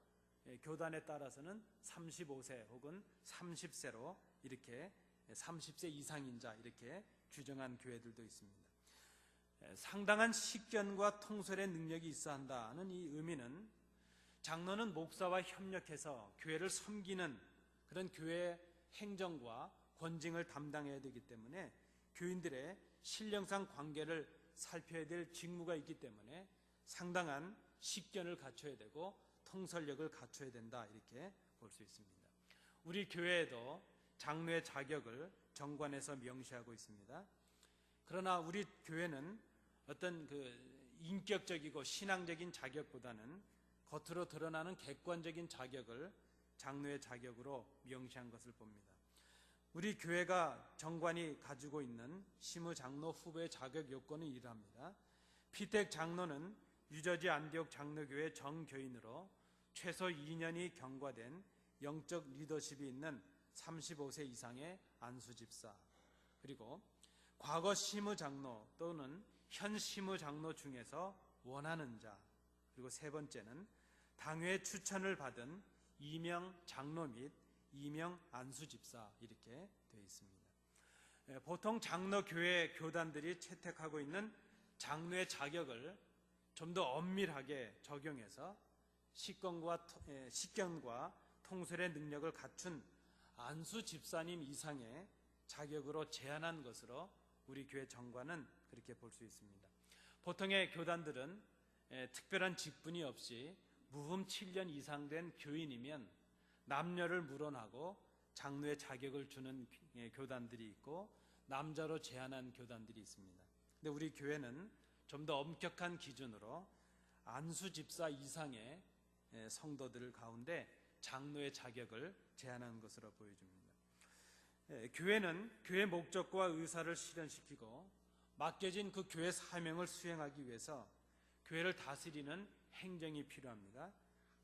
교단에 따라서는 35세 혹은 30세로 이렇게 30세 이상인 자 이렇게 규정한 교회들도 있습니다. 상당한 식견과 통솔의 능력이 있어야 한다는 이 의미는 장로는 목사와 협력해서 교회를 섬기는 그런 교회 행정과 권징을 담당해야 되기 때문에 교인들의 신령상 관계를 살펴야 될 직무가 있기 때문에 상당한 식견을 갖춰야 되고 통솔력을 갖춰야 된다 이렇게 볼 수 있습니다. 우리 교회에도 장로의 자격을 정관에서 명시하고 있습니다. 그러나 우리 교회는 어떤 인격적이고 신앙적인 자격보다는 겉으로 드러나는 객관적인 자격을 장로의 자격으로 명시한 것을 봅니다. 우리 교회가 정관이 가지고 있는 시무장로 후보의 자격 요건은 이러합니다. 피택 장로는 유저지 안디옥 장로교회 정교인으로 최소 2년이 경과된 영적 리더십이 있는 35세 이상의 안수집사, 그리고 과거 시무장로 또는 현 시무장로 중에서 원하는 자, 그리고 세 번째는 당회 추천을 받은 이명 장로 및 이명 안수집사 이렇게 되어 있습니다. 보통 장로교회 교단들이 채택하고 있는 장로의 자격을 좀 더 엄밀하게 적용해서 식견과 통솔의 능력을 갖춘 안수집사님 이상의 자격으로 제한한 것으로 우리 교회 정관은 그렇게 볼 수 있습니다. 보통의 교단들은 특별한 직분이 없이 무흠 7년 이상 된 교인이면 남녀를 물어나고 장로의 자격을 주는 교단들이 있고 남자로 제한한 교단들이 있습니다. 근데 우리 교회는 좀 더 엄격한 기준으로 안수집사 이상의 성도들 가운데 장로의 자격을 제한한 것으로 보여집니다. 교회는 교회 목적과 의사를 실현시키고 맡겨진 그 교회 사명을 수행하기 위해서 교회를 다스리는 행정이 필요합니다.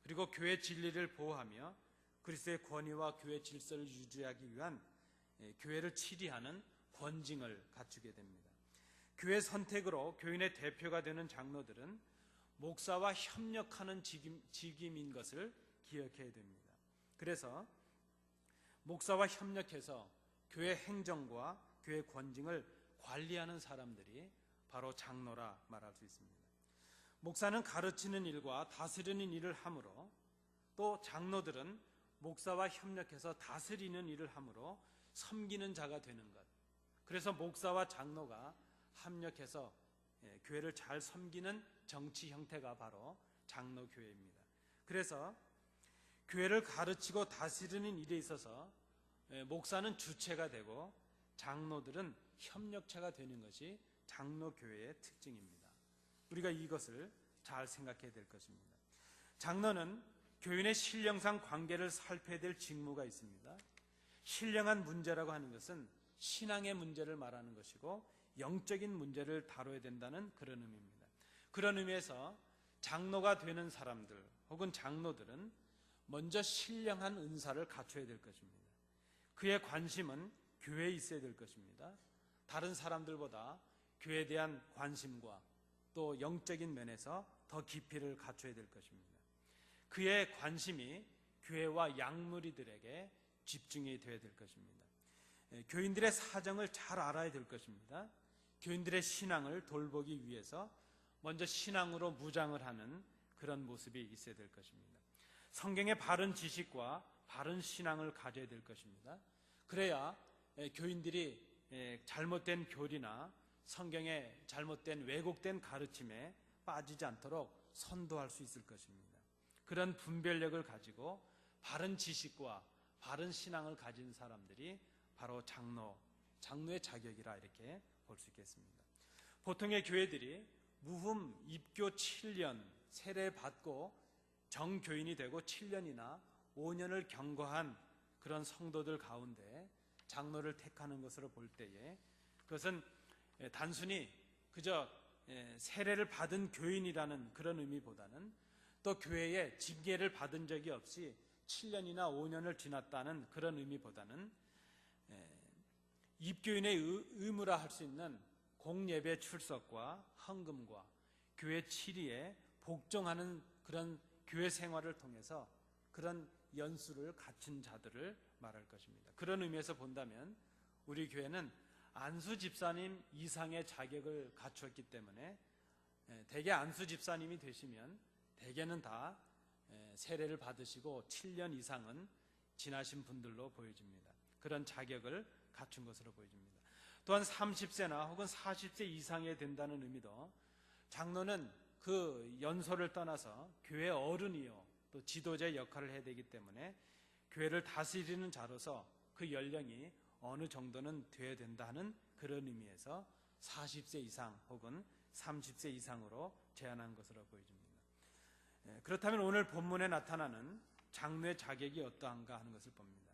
그리고 교회 진리를 보호하며 그리스도의 권위와 교회 질서를 유지하기 위한 교회를 치리하는 권징을 갖추게 됩니다. 교회 선택으로 교인의 대표가 되는 장로들은 목사와 협력하는 직임인 것을 기억해야 됩니다. 그래서 목사와 협력해서 교회 행정과 교회 권징을 관리하는 사람들이 바로 장로라 말할 수 있습니다. 목사는 가르치는 일과 다스리는 일을 하므로 또 장로들은 목사와 협력해서 다스리는 일을 하므로 섬기는 자가 되는 것. 그래서 목사와 장로가 합력해서 교회를 잘 섬기는 정치 형태가 바로 장로교회입니다. 그래서 교회를 가르치고 다스리는 일에 있어서 목사는 주체가 되고 장로들은 협력체가 되는 것이 장로교회의 특징입니다. 우리가 이것을 잘 생각해야 될 것입니다. 장로는 교인의 신령상 관계를 살펴야 될 직무가 있습니다. 신령한 문제라고 하는 것은 신앙의 문제를 말하는 것이고 영적인 문제를 다뤄야 된다는 그런 의미입니다. 그런 의미에서 장로가 되는 사람들 혹은 장로들은 먼저 신령한 은사를 갖춰야 될 것입니다. 그의 관심은 교회에 있어야 될 것입니다. 다른 사람들보다 교회에 대한 관심과 또 영적인 면에서 더 깊이를 갖춰야 될 것입니다. 그의 관심이 교회와 양무리들에게 집중이 되어야 될 것입니다. 교인들의 사정을 잘 알아야 될 것입니다. 교인들의 신앙을 돌보기 위해서 먼저 신앙으로 무장을 하는 그런 모습이 있어야 될 것입니다. 성경의 바른 지식과 바른 신앙을 가져야 될 것입니다. 그래야 교인들이 잘못된 교리나 성경의 잘못된 왜곡된 가르침에 빠지지 않도록 선도할 수 있을 것입니다. 그런 분별력을 가지고 바른 지식과 바른 신앙을 가진 사람들이 바로 장로의 자격이라 이렇게 볼 수 있겠습니다. 보통의 교회들이 무흠 입교 7년 세례받고 정교인이 되고 7년이나 5년을 경과한 그런 성도들 가운데 장로를 택하는 것으로 볼 때에 그것은 단순히 그저 세례를 받은 교인이라는 그런 의미보다는 또 교회에 징계를 받은 적이 없이 7년이나 5년을 지났다는 그런 의미보다는 입교인의 의무라 할 수 있는 공예배 출석과 헌금과 교회 치리에 복종하는 그런 교회 생활을 통해서 그런 연수를 갖춘 자들을 말할 것입니다. 그런 의미에서 본다면 우리 교회는 안수 집사님 이상의 자격을 갖추었기 때문에 대개 안수 집사님이 되시면 대개는 다 세례를 받으시고 7년 이상은 지나신 분들로 보여집니다. 그런 자격을 갖춘 것으로 보여집니다. 또한 30세나 혹은 40세 이상에 된다는 의미도 장로는 그 연소를 떠나서 교회 어른이요 또 지도자의 역할을 해야 되기 때문에 교회를 다스리는 자로서 그 연령이 어느 정도는 되어야 된다는 그런 의미에서 40세 이상 혹은 30세 이상으로 제한한 것으로 보여집니다. 그렇다면 오늘 본문에 나타나는 장로의 자격이 어떠한가 하는 것을 봅니다.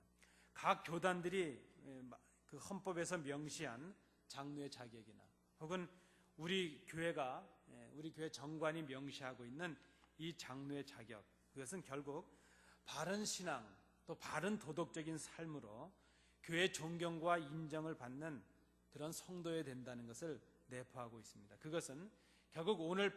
각 교단들이 그 헌법에서 명시한 장로의 자격이나 혹은 우리 교회 정관이 명시하고 있는 이 장로의 자격, 그것은 결국 바른 신앙 또 바른 도덕적인 삶으로 교회 존경과 인정을 받는 그런 성도여야 된다는 것을 내포하고 있습니다. 그것은 결국 오늘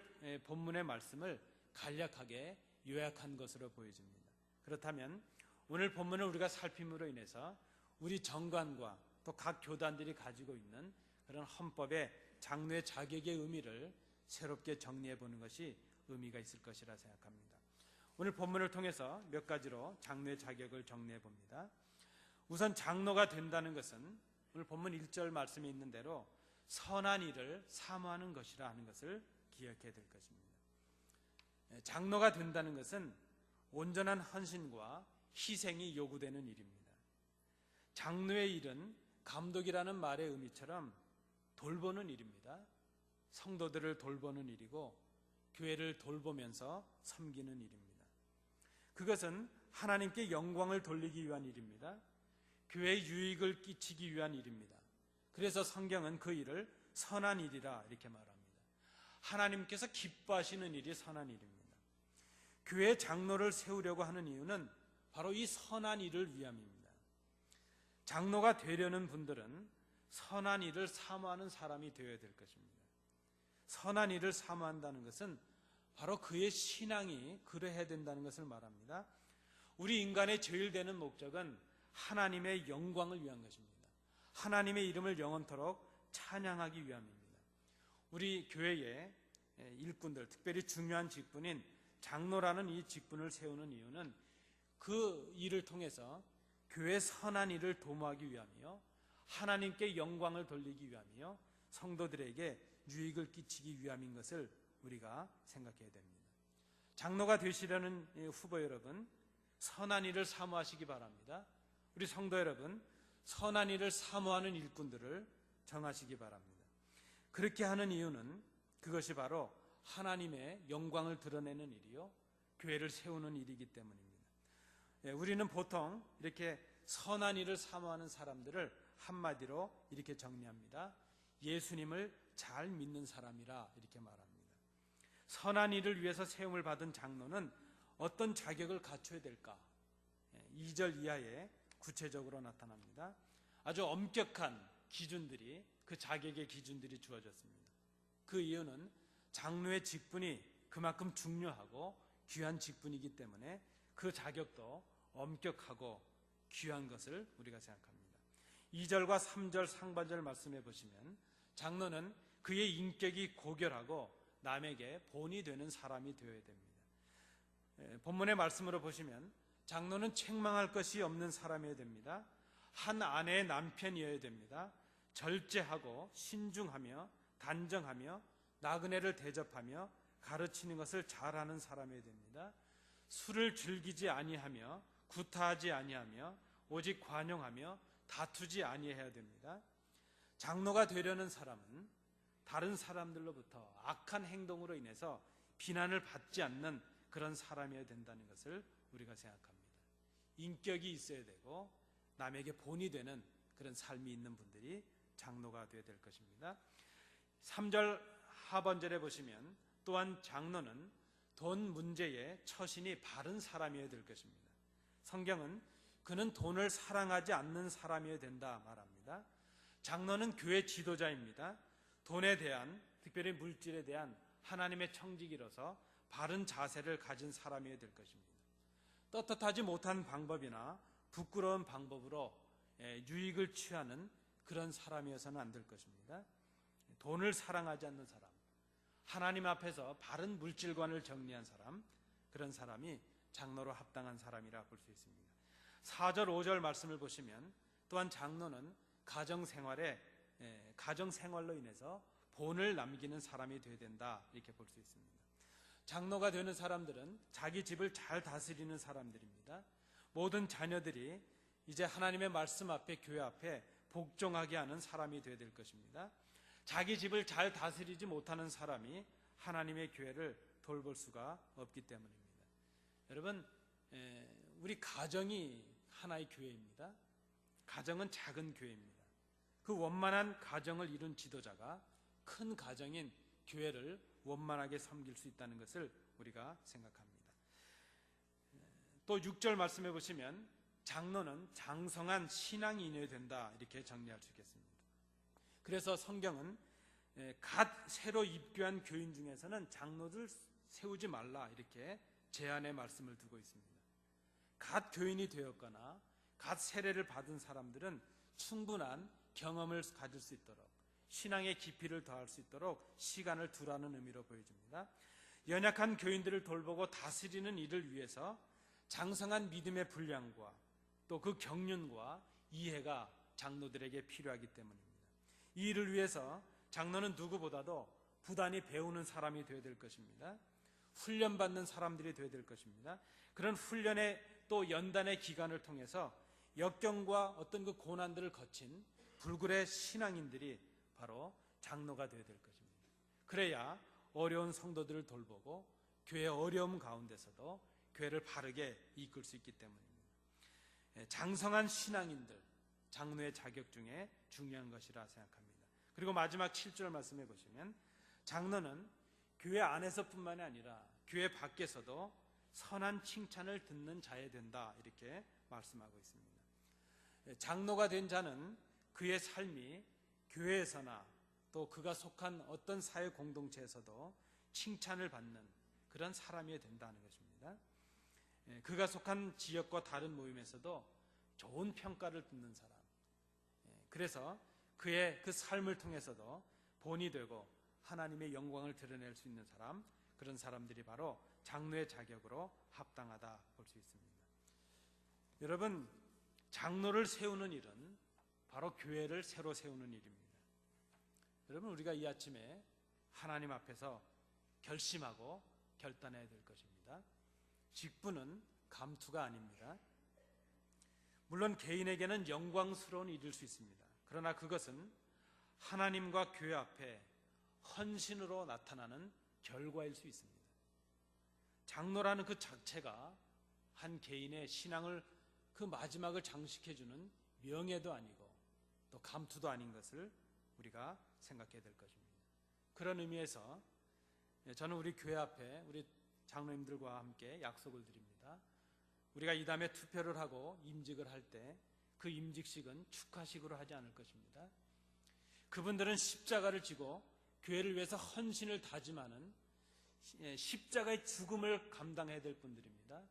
본문의 말씀을 간략하게 요약한 것으로 보여집니다. 그렇다면 오늘 본문을 우리가 살핌으로 인해서 우리 정관과 또 각 교단들이 가지고 있는 그런 헌법의 장로의 자격의 의미를 새롭게 정리해 보는 것이 의미가 있을 것이라 생각합니다. 오늘 본문을 통해서 몇 가지로 장로의 자격을 정리해 봅니다. 우선 장로가 된다는 것은 오늘 본문 1절 말씀에 있는 대로 선한 일을 사모하는 것이라 하는 것을 기억해야 될 것입니다. 장로가 된다는 것은 온전한 헌신과 희생이 요구되는 일입니다. 장로의 일은 감독이라는 말의 의미처럼 돌보는 일입니다. 성도들을 돌보는 일이고 교회를 돌보면서 섬기는 일입니다. 그것은 하나님께 영광을 돌리기 위한 일입니다. 교회에 유익을 끼치기 위한 일입니다. 그래서 성경은 그 일을 선한 일이라 이렇게 말합니다. 하나님께서 기뻐하시는 일이 선한 일입니다. 교회 장로를 세우려고 하는 이유는 바로 이 선한 일을 위함입니다. 장로가 되려는 분들은 선한 일을 사모하는 사람이 되어야 될 것입니다. 선한 일을 사모한다는 것은 바로 그의 신앙이 그러해야 된다는 것을 말합니다. 우리 인간의 제일 되는 목적은 하나님의 영광을 위한 것입니다. 하나님의 이름을 영원토록 찬양하기 위함입니다. 우리 교회의 일꾼들, 특별히 중요한 직분인 장로라는 이 직분을 세우는 이유는 그 일을 통해서 교회 선한 일을 도모하기 위함이요, 하나님께 영광을 돌리기 위함이요, 성도들에게 유익을 끼치기 위함인 것을 우리가 생각해야 됩니다. 장로가 되시려는 후보 여러분, 선한 일을 사모하시기 바랍니다. 우리 성도 여러분, 선한 일을 사모하는 일꾼들을 정하시기 바랍니다. 그렇게 하는 이유는 그것이 바로 하나님의 영광을 드러내는 일이요, 교회를 세우는 일이기 때문입니다. 우리는 보통 이렇게 선한 일을 사모하는 사람들을 한마디로 이렇게 정리합니다. 예수님을 잘 믿는 사람이라 이렇게 말합니다. 선한 일을 위해서 세움을 받은 장로는 어떤 자격을 갖춰야 될까? 2절 이하에 구체적으로 나타납니다. 아주 엄격한 기준들이, 그 자격의 기준들이 주어졌습니다. 그 이유는 장로의 직분이 그만큼 중요하고 귀한 직분이기 때문에 그 자격도 엄격하고 귀한 것을 우리가 생각합니다. 2절과 3절 상반절 말씀해 보시면 장로는 그의 인격이 고결하고 남에게 본이 되는 사람이 되어야 됩니다. 본문의 말씀으로 보시면 장로는 책망할 것이 없는 사람이어야 됩니다. 한 아내의 남편이어야 됩니다. 절제하고 신중하며 단정하며 나그네를 대접하며 가르치는 것을 잘하는 사람이어야 됩니다. 술을 즐기지 아니하며 구타하지 아니하며 오직 관용하며 다투지 아니해야 됩니다. 장로가 되려는 사람은 다른 사람들로부터 악한 행동으로 인해서 비난을 받지 않는 그런 사람이어야 된다는 것을 우리가 생각합니다. 인격이 있어야 되고 남에게 본이 되는 그런 삶이 있는 분들이 장로가 되어야 될 것입니다. 3절 하반절에 보시면 또한 장로는 돈 문제에 처신이 바른 사람이어야 될 것입니다. 성경은 그는 돈을 사랑하지 않는 사람이어야 된다 말합니다. 장로는 교회 지도자입니다. 돈에 대한, 특별히 물질에 대한 하나님의 청지기로서 바른 자세를 가진 사람이어야 될 것입니다. 떳떳하지 못한 방법이나 부끄러운 방법으로 유익을 취하는 그런 사람이어서는 안 될 것입니다. 돈을 사랑하지 않는 사람, 하나님 앞에서 바른 물질관을 정리한 사람, 그런 사람이 장로로 합당한 사람이라 볼 수 있습니다. 4절 5절 말씀을 보시면 또한 장로는 가정생활로 인해서 본을 남기는 사람이 되어야 된다, 이렇게 볼 수 있습니다. 장로가 되는 사람들은 자기 집을 잘 다스리는 사람들입니다. 모든 자녀들이 이제 하나님의 말씀 앞에, 교회 앞에 복종하게 하는 사람이 되어야 될 것입니다. 자기 집을 잘 다스리지 못하는 사람이 하나님의 교회를 돌볼 수가 없기 때문입니다. 여러분, 우리 가정이 하나의 교회입니다. 가정은 작은 교회입니다. 그 원만한 가정을 이룬 지도자가 큰 가정인 교회를 원만하게 섬길 수 있다는 것을 우리가 생각합니다. 또 6절 말씀해 보시면 장로는 장성한 신앙인이어야 된다, 이렇게 정리할 수 있겠습니다. 그래서 성경은 갓 새로 입교한 교인 중에서는 장로들 세우지 말라, 이렇게 제한의 말씀을 두고 있습니다. 갓 교인이 되었거나 갓 세례를 받은 사람들은 충분한 경험을 가질 수 있도록, 신앙의 깊이를 더할 수 있도록 시간을 두라는 의미로 보여집니다. 연약한 교인들을 돌보고 다스리는 일을 위해서 장성한 믿음의 분량과 또 그 경륜과 이해가 장로들에게 필요하기 때문입니다. 이 일을 위해서 장로는 누구보다도 부단히 배우는 사람이 되어야 될 것입니다. 훈련받는 사람들이 되어야 될 것입니다. 그런 훈련의 또 연단의 기간을 통해서 역경과 어떤 그 고난들을 거친 불굴의 신앙인들이 바로 장로가 되어야 될 것입니다. 그래야 어려운 성도들을 돌보고 교회의 어려움 가운데서도 교회를 바르게 이끌 수 있기 때문입니다. 장성한 신앙인들, 장로의 자격 중에 중요한 것이라 생각합니다. 그리고 마지막 7절 말씀해 보시면 장로는 교회 안에서뿐만이 아니라 교회 밖에서도 선한 칭찬을 듣는 자야 된다, 이렇게 말씀하고 있습니다. 장로가 된 자는 그의 삶이 교회에서나 또 그가 속한 어떤 사회 공동체에서도 칭찬을 받는 그런 사람이어야 된다는 것입니다. 그가 속한 지역과 다른 모임에서도 좋은 평가를 듣는 사람, 그래서 그의 그 삶을 통해서도 본이 되고 하나님의 영광을 드러낼 수 있는 사람, 그런 사람들이 바로 장로의 자격으로 합당하다 볼 수 있습니다. 여러분, 장로를 세우는 일은 바로 교회를 새로 세우는 일입니다. 여러분, 우리가 이 아침에 하나님 앞에서 결심하고 결단해야 될 것입니다. 직분은 감투가 아닙니다. 물론 개인에게는 영광스러운 일일 수 있습니다. 그러나 그것은 하나님과 교회 앞에 헌신으로 나타나는 결과일 수 있습니다. 장로라는 그 자체가 한 개인의 신앙을, 그 마지막을 장식해주는 명예도 아니고 또 감투도 아닌 것을 우리가 생각해야 될 것입니다. 그런 의미에서 저는 우리 교회 앞에 우리 장로님들과 함께 약속을 드립니다. 우리가 이 다음에 투표를 하고 임직을 할 때 그 임직식은 축하식으로 하지 않을 것입니다. 그분들은 십자가를 지고 교회를 위해서 헌신을 다짐하는 십자가의 죽음을 감당해야 될 분들입니다.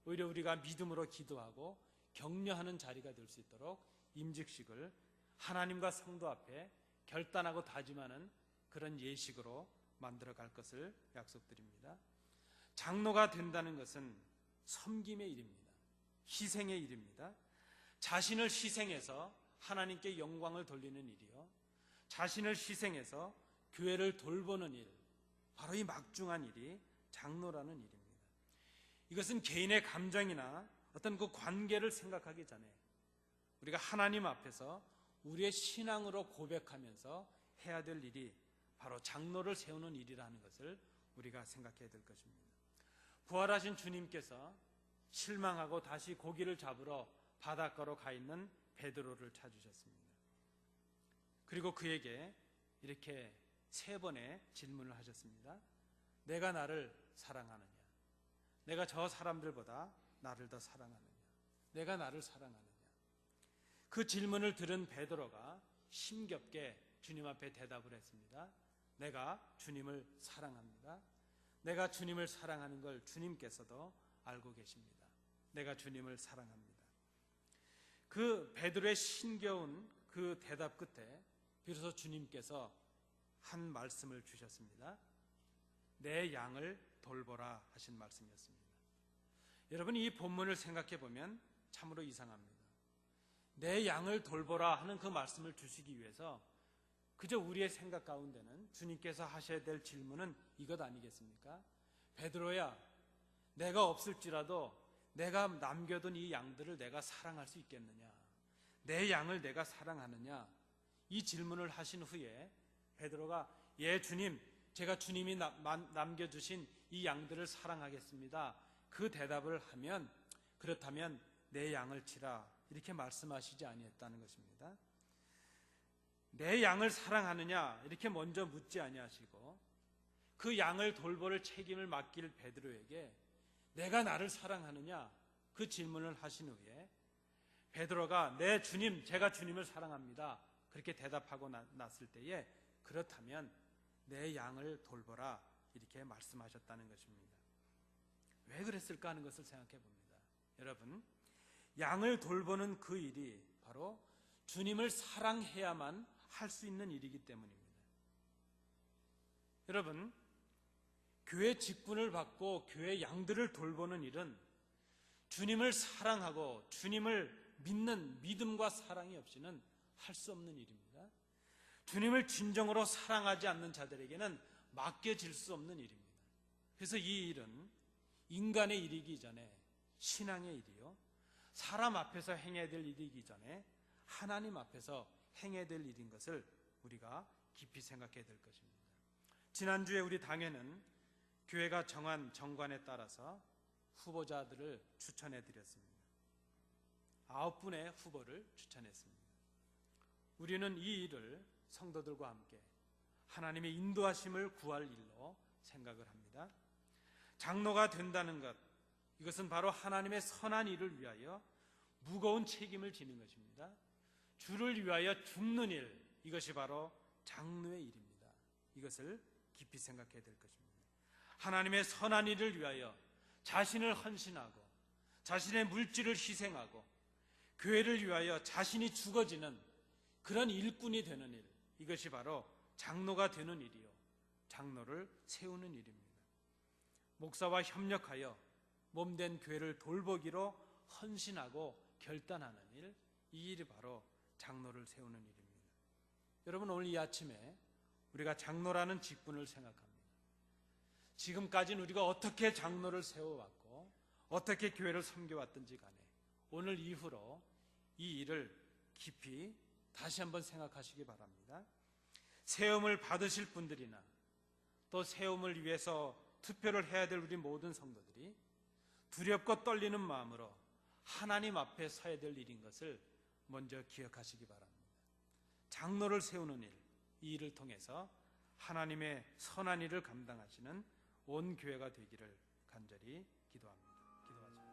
오히려 우리가 믿음으로 기도하고 격려하는 자리가 될 수 있도록 임직식을 하나님과 성도 앞에 결단하고 다짐하는 그런 예식으로 만들어갈 것을 약속드립니다. 장로가 된다는 것은 섬김의 일입니다. 희생의 일입니다. 자신을 희생해서 하나님께 영광을 돌리는 일이요, 자신을 희생해서 교회를 돌보는 일, 바로 이 막중한 일이 장로라는 일입니다. 이것은 개인의 감정이나 어떤 그 관계를 생각하기 전에 우리가 하나님 앞에서 우리의 신앙으로 고백하면서 해야 될 일이 바로 장로를 세우는 일이라는 것을 우리가 생각해야 될 것입니다. 부활하신 주님께서 실망하고 다시 고기를 잡으러 바닷가로 가 있는 베드로를 찾으셨습니다. 그리고 그에게 이렇게 3번의 질문을 하셨습니다. 내가 나를 사랑하느냐? 내가 저 사람들보다 나를 더 사랑하느냐? 내가 나를 사랑하느냐? 그 질문을 들은 베드로가 힘겹게 주님 앞에 대답을 했습니다. 내가 주님을 사랑합니다. 내가 주님을 사랑하는 걸 주님께서도 알고 계십니다. 내가 주님을 사랑합니다. 그 베드로의 신겨운 그 대답 끝에 비로소 주님께서 한 말씀을 주셨습니다. 내 양을 돌보라 하신 말씀이었습니다. 여러분, 이 본문을 생각해 보면 참으로 이상합니다. 내 양을 돌보라 하는 그 말씀을 주시기 위해서 그저 우리의 생각 가운데는 주님께서 하셔야 될 질문은 이것 아니겠습니까? 베드로야, 내가 없을지라도 내가 남겨둔 이 양들을 내가 사랑할 수 있겠느냐? 내 양을 내가 사랑하느냐? 이 질문을 하신 후에 베드로가 예 주님, 제가 주님이 남겨주신 이 양들을 사랑하겠습니다. 그 대답을 하면 그렇다면 내 양을 치라 이렇게 말씀하시지 아니했다는 것입니다. 내 양을 사랑하느냐 이렇게 먼저 묻지 아니하시고 그 양을 돌볼 책임을 맡길 베드로에게 내가 나를 사랑하느냐 그 질문을 하신 후에 베드로가 네 주님, 제가 주님을 사랑합니다 그렇게 대답하고 났을 때에 그렇다면 내 양을 돌보라 이렇게 말씀하셨다는 것입니다. 왜 그랬을까 하는 것을 생각해 봅니다. 여러분, 양을 돌보는 그 일이 바로 주님을 사랑해야만 할 수 있는 일이기 때문입니다. 여러분, 교회 직분을 받고 교회 양들을 돌보는 일은 주님을 사랑하고 주님을 믿는 믿음과 사랑이 없이는 할 수 없는 일입니다. 주님을 진정으로 사랑하지 않는 자들에게는 맡겨질 수 없는 일입니다. 그래서 이 일은 인간의 일이기 전에 신앙의 일이요, 사람 앞에서 행해야 될 일이기 전에 하나님 앞에서 행해야 될 일인 것을 우리가 깊이 생각해야 될 것입니다. 지난주에 우리 당회는 교회가 정한 정관에 따라서 후보자들을 추천해 드렸습니다. 9분의 후보를 추천했습니다. 우리는 이 일을 성도들과 함께 하나님의 인도하심을 구할 일로 생각을 합니다. 장로가 된다는 것, 이것은 바로 하나님의 선한 일을 위하여 무거운 책임을 지는 것입니다. 주를 위하여 죽는 일, 이것이 바로 장로의 일입니다. 이것을 깊이 생각해야 될 것입니다. 하나님의 선한 일을 위하여 자신을 헌신하고 자신의 물질을 희생하고 교회를 위하여 자신이 죽어지는 그런 일꾼이 되는 일, 이것이 바로 장로가 되는 일이요, 장로를 세우는 일입니다. 목사와 협력하여 몸된 교회를 돌보기로 헌신하고 결단하는 일, 이 일이 바로 장로를 세우는 일입니다. 여러분, 오늘 이 아침에 우리가 장로라는 직분을 생각합니다. 지금까지는 우리가 어떻게 장로를 세워왔고 어떻게 교회를 섬겨왔든지 간에 오늘 이후로 이 일을 깊이 다시 한번 생각하시기 바랍니다. 세움을 받으실 분들이나 또 세움을 위해서 투표를 해야 될 우리 모든 성도들이 두렵고 떨리는 마음으로 하나님 앞에 서야 될 일인 것을 먼저 기억하시기 바랍니다. 장로를 세우는 일, 이 일을 통해서 하나님의 선한 일을 감당하시는 온 교회가 되기를 간절히 기도합니다. 기도하시겠습니다.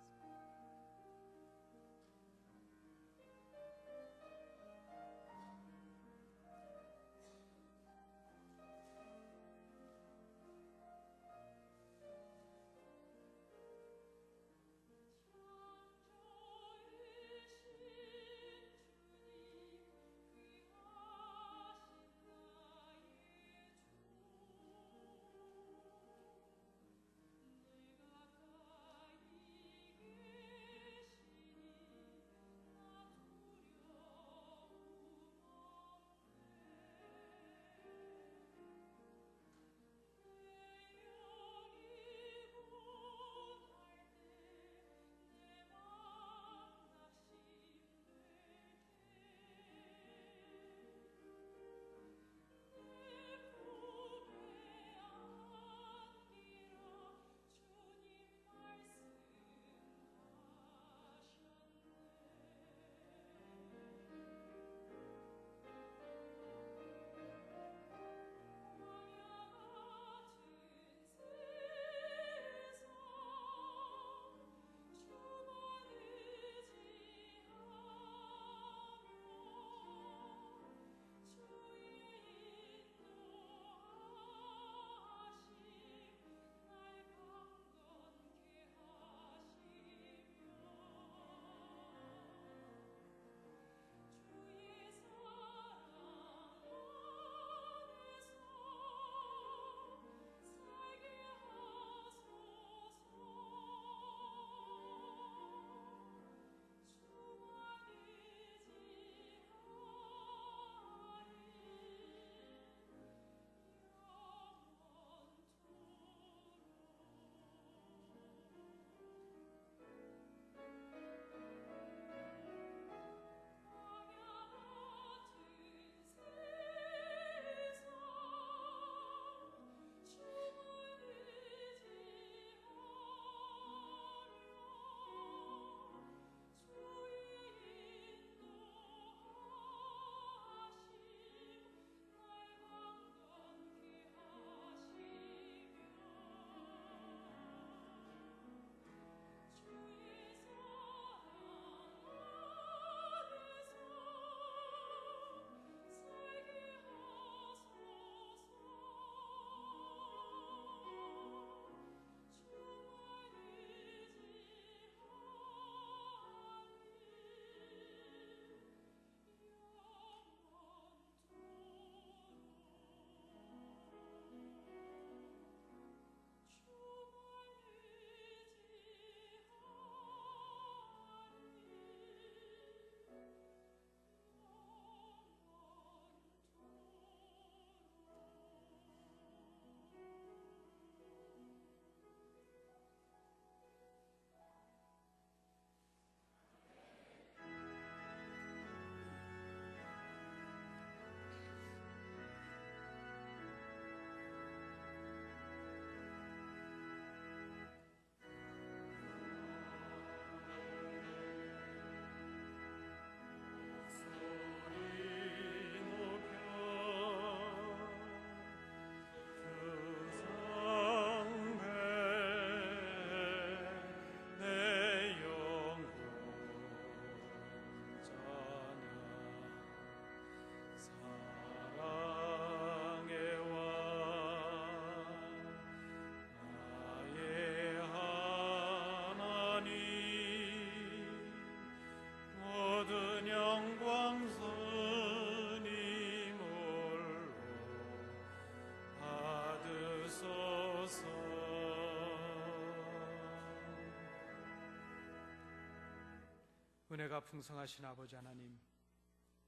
은혜가 풍성하신 아버지 하나님,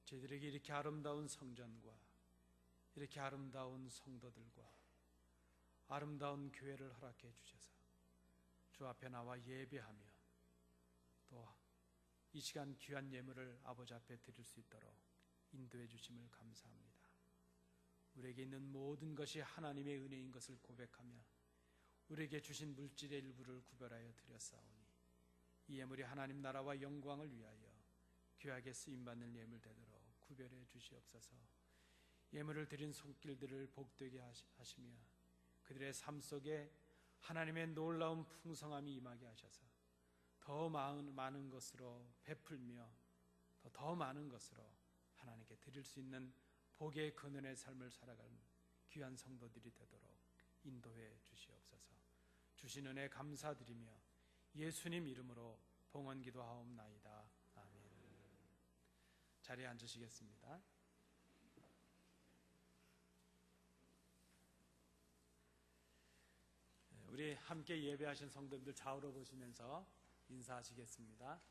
저희들에게 이렇게 아름다운 성전과 이렇게 아름다운 성도들과 아름다운 교회를 허락해 주셔서 주 앞에 나와 예배하며 또 이 시간 귀한 예물을 아버지 앞에 드릴 수 있도록 인도해 주심을 감사합니다. 우리에게 있는 모든 것이 하나님의 은혜인 것을 고백하며 우리에게 주신 물질의 일부를 구별하여 드렸사오니 이 예물이 하나님 나라와 영광을 위하여 귀하게 쓰임받는 예물 되도록 구별해 주시옵소서. 예물을 드린 손길들을 복되게 하시며 그들의 삶 속에 하나님의 놀라운 풍성함이 임하게 하셔서 더 많은 것으로 베풀며 더 많은 것으로 하나님께 드릴 수 있는 복의 근원의 삶을 살아가는 귀한 성도들이 되도록 인도해 주시옵소서. 주신 은혜 감사드리며 예수님 이름으로 봉헌 기도하옵나이다. 아멘. 자리에 앉으시겠습니다. 우리 함께 예배하신 성도님들 좌우로 보시면서 인사하시겠습니다.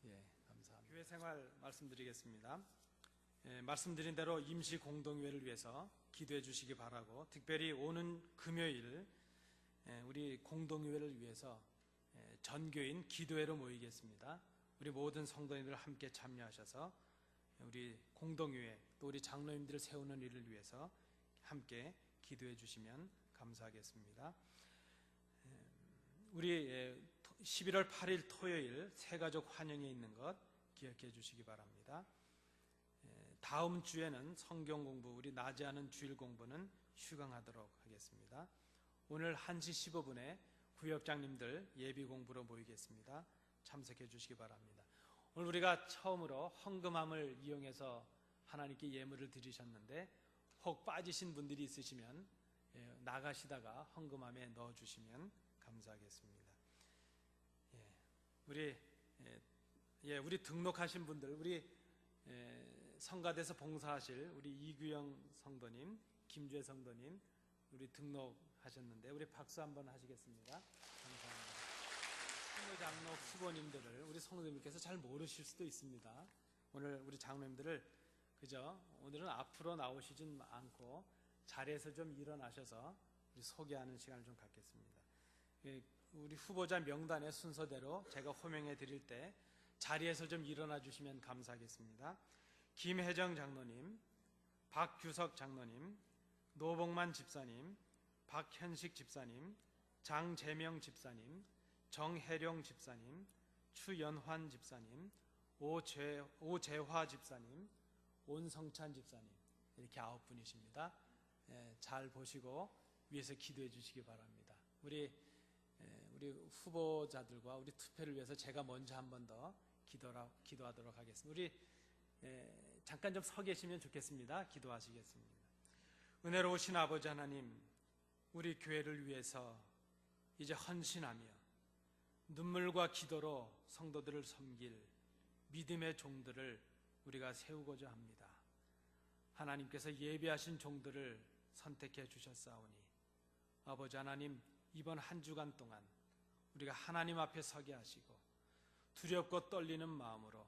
예, 감사합니다. 교회 생활 말씀드리겠습니다. 말씀드린 대로 임시 공동회를 위해서 기도해 주시기 바라고, 특별히 오는 금요일 우리 공동회를 위해서 전교인 기도회로 모이겠습니다. 우리 모든 성도님들 함께 참여하셔서 우리 공동회 또 우리 장로님들을 세우는 일을 위해서 함께 기도해 주시면 감사하겠습니다. 우리 11월 8일 토요일 새가족 환영회 있는 것 기억해 주시기 바랍니다. 다음 주에는 성경 공부, 우리 낮에 하는 주일 공부는 휴강하도록 하겠습니다. 오늘 1시 15분에 구역장님들 예비 공부로 모이겠습니다. 참석해 주시기 바랍니다. 오늘 우리가 처음으로 헌금함을 이용해서 하나님께 예물을 드리셨는데 혹 빠지신 분들이 있으시면 나가시다가 헌금함에 넣어주시면 감사하겠습니다. 우리 등록하신 분들, 우리 성가대에서 봉사하실 우리 이규영 성도님, 김주혜 성도님, 우리 등록하셨는데 우리 박수 한번 하시겠습니다. 감사합니다. 장로 후보님들을 우리 성도님께서 잘 모르실 수도 있습니다. 오늘 우리 장로님들을 그저 오늘은 앞으로 나오시진 않고 자리에서 좀 일어나셔서 우리 소개하는 시간을 좀 갖겠습니다. 우리 후보자 명단의 순서대로 제가 호명해 드릴 때 자리에서 좀 일어나 주시면 감사하겠습니다. 김혜정 장로님, 박규석 장로님, 노복만 집사님, 박현식 집사님, 장재명 집사님, 정혜룡 집사님, 추연환 집사님, 오재화 집사님, 온성찬 집사님, 이렇게 9분이십니다. 잘 보시고 위에서 기도해 주시기 바랍니다. 우리 후보자들과 우리 투표를 위해서 제가 먼저 한 번 더 기도하도록 하겠습니다. 우리 잠깐 좀 서 계시면 좋겠습니다. 기도하시겠습니다. 은혜로우신 아버지 하나님, 우리 교회를 위해서 이제 헌신하며 눈물과 기도로 성도들을 섬길 믿음의 종들을 우리가 세우고자 합니다. 하나님께서 예배하신 종들을 선택해 주셨사오니 아버지 하나님, 이번 한 주간 동안 우리가 하나님 앞에 서게 하시고 두렵고 떨리는 마음으로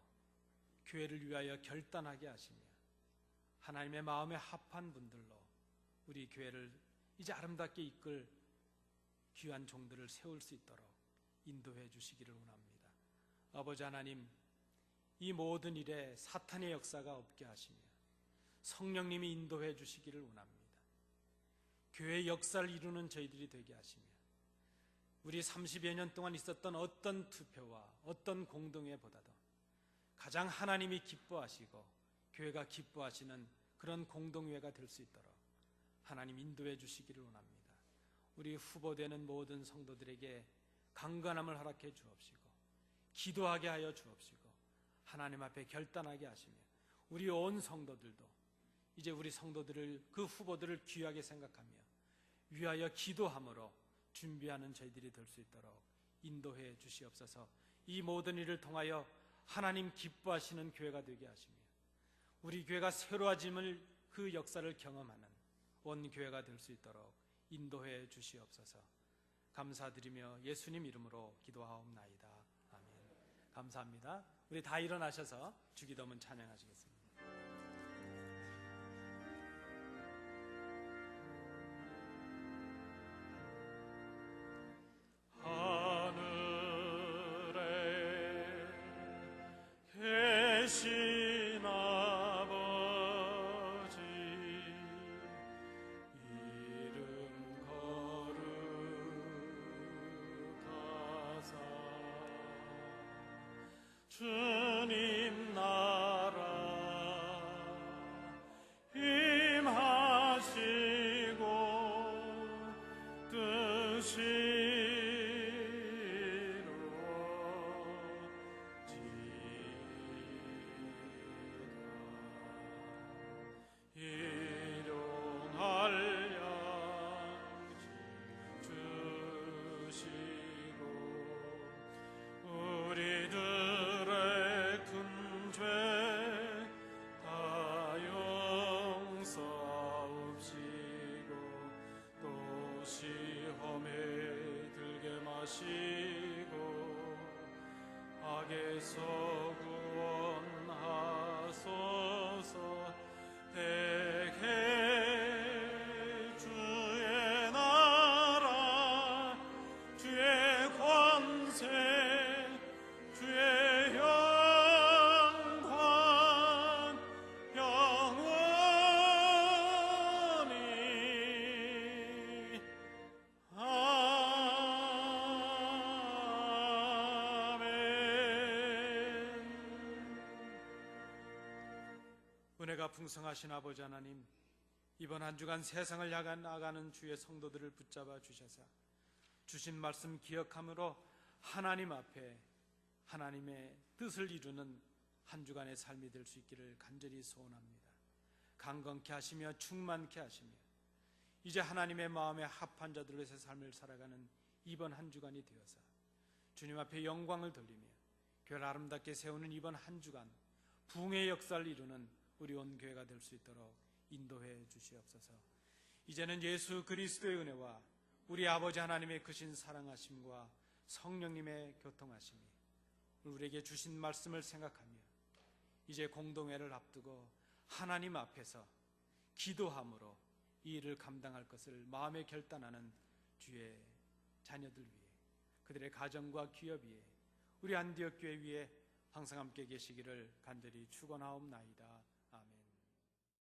교회를 위하여 결단하게 하시며 하나님의 마음에 합한 분들로 우리 교회를 이제 아름답게 이끌 귀한 종들을 세울 수 있도록 인도해 주시기를 원합니다. 아버지 하나님, 이 모든 일에 사탄의 역사가 없게 하시며 성령님이 인도해 주시기를 원합니다. 교회의 역사를 이루는 저희들이 되게 하시며 우리 30여 년 동안 있었던 어떤 투표와 어떤 공동회보다도 가장 하나님이 기뻐하시고 교회가 기뻐하시는 그런 공동회가 될 수 있도록 하나님 인도해 주시기를 원합니다. 우리 후보되는 모든 성도들에게 강건함을 허락해 주옵시고 기도하게 하여 주옵시고 하나님 앞에 결단하게 하시며 우리 온 성도들도 이제 우리 성도들을, 그 후보들을 귀하게 생각하며 위하여 기도함으로 준비하는 저희들이 될 수 있도록 인도해 주시옵소서. 이 모든 일을 통하여 하나님 기뻐하시는 교회가 되게 하시며 우리 교회가 새로워짐을, 그 역사를 경험하는 온 교회가 될 수 있도록 인도해 주시옵소서. 감사드리며 예수님 이름으로 기도하옵나이다. 아멘. 감사합니다. 우리 다 일어나셔서 주기도문 찬양하시겠습니다. 계신 아버지 이름 거룩하사 주님 나라 임하시고 뜻이 악에서 구원하소서. 대개 주의 나라 주의 권세 주의 영광 영원히 은혜가 풍성하신 아버지 하나님, 이번 한 주간 세상을 향해 나가는 주의 성도들을 붙잡아 주셔서 주신 말씀 기억함으로 하나님 앞에 하나님의 뜻을 이루는 한 주간의 삶이 될 수 있기를 간절히 소원합니다. 강건케 하시며 충만케 하시며 이제 하나님의 마음에 합한 자들로의 삶을 살아가는 이번 한 주간이 되어서 주님 앞에 영광을 돌리며 교회를 아름답게 세우는 이번 한 주간 부흥의 역사를 이루는 우리 온 교회가 될 수 있도록 인도해 주시옵소서. 이제는 예수 그리스도의 은혜와 우리 아버지 하나님의 크신 사랑하심과 성령님의 교통하심이 우리에게 주신 말씀을 생각하며 이제 공동회를 앞두고 하나님 앞에서 기도함으로 이 일을 감당할 것을 마음에 결단하는 주의 자녀들 위해, 그들의 가정과 기업 위에, 우리 안디옥 교회 위에 항상 함께 계시기를 간절히 축원하옵나이다.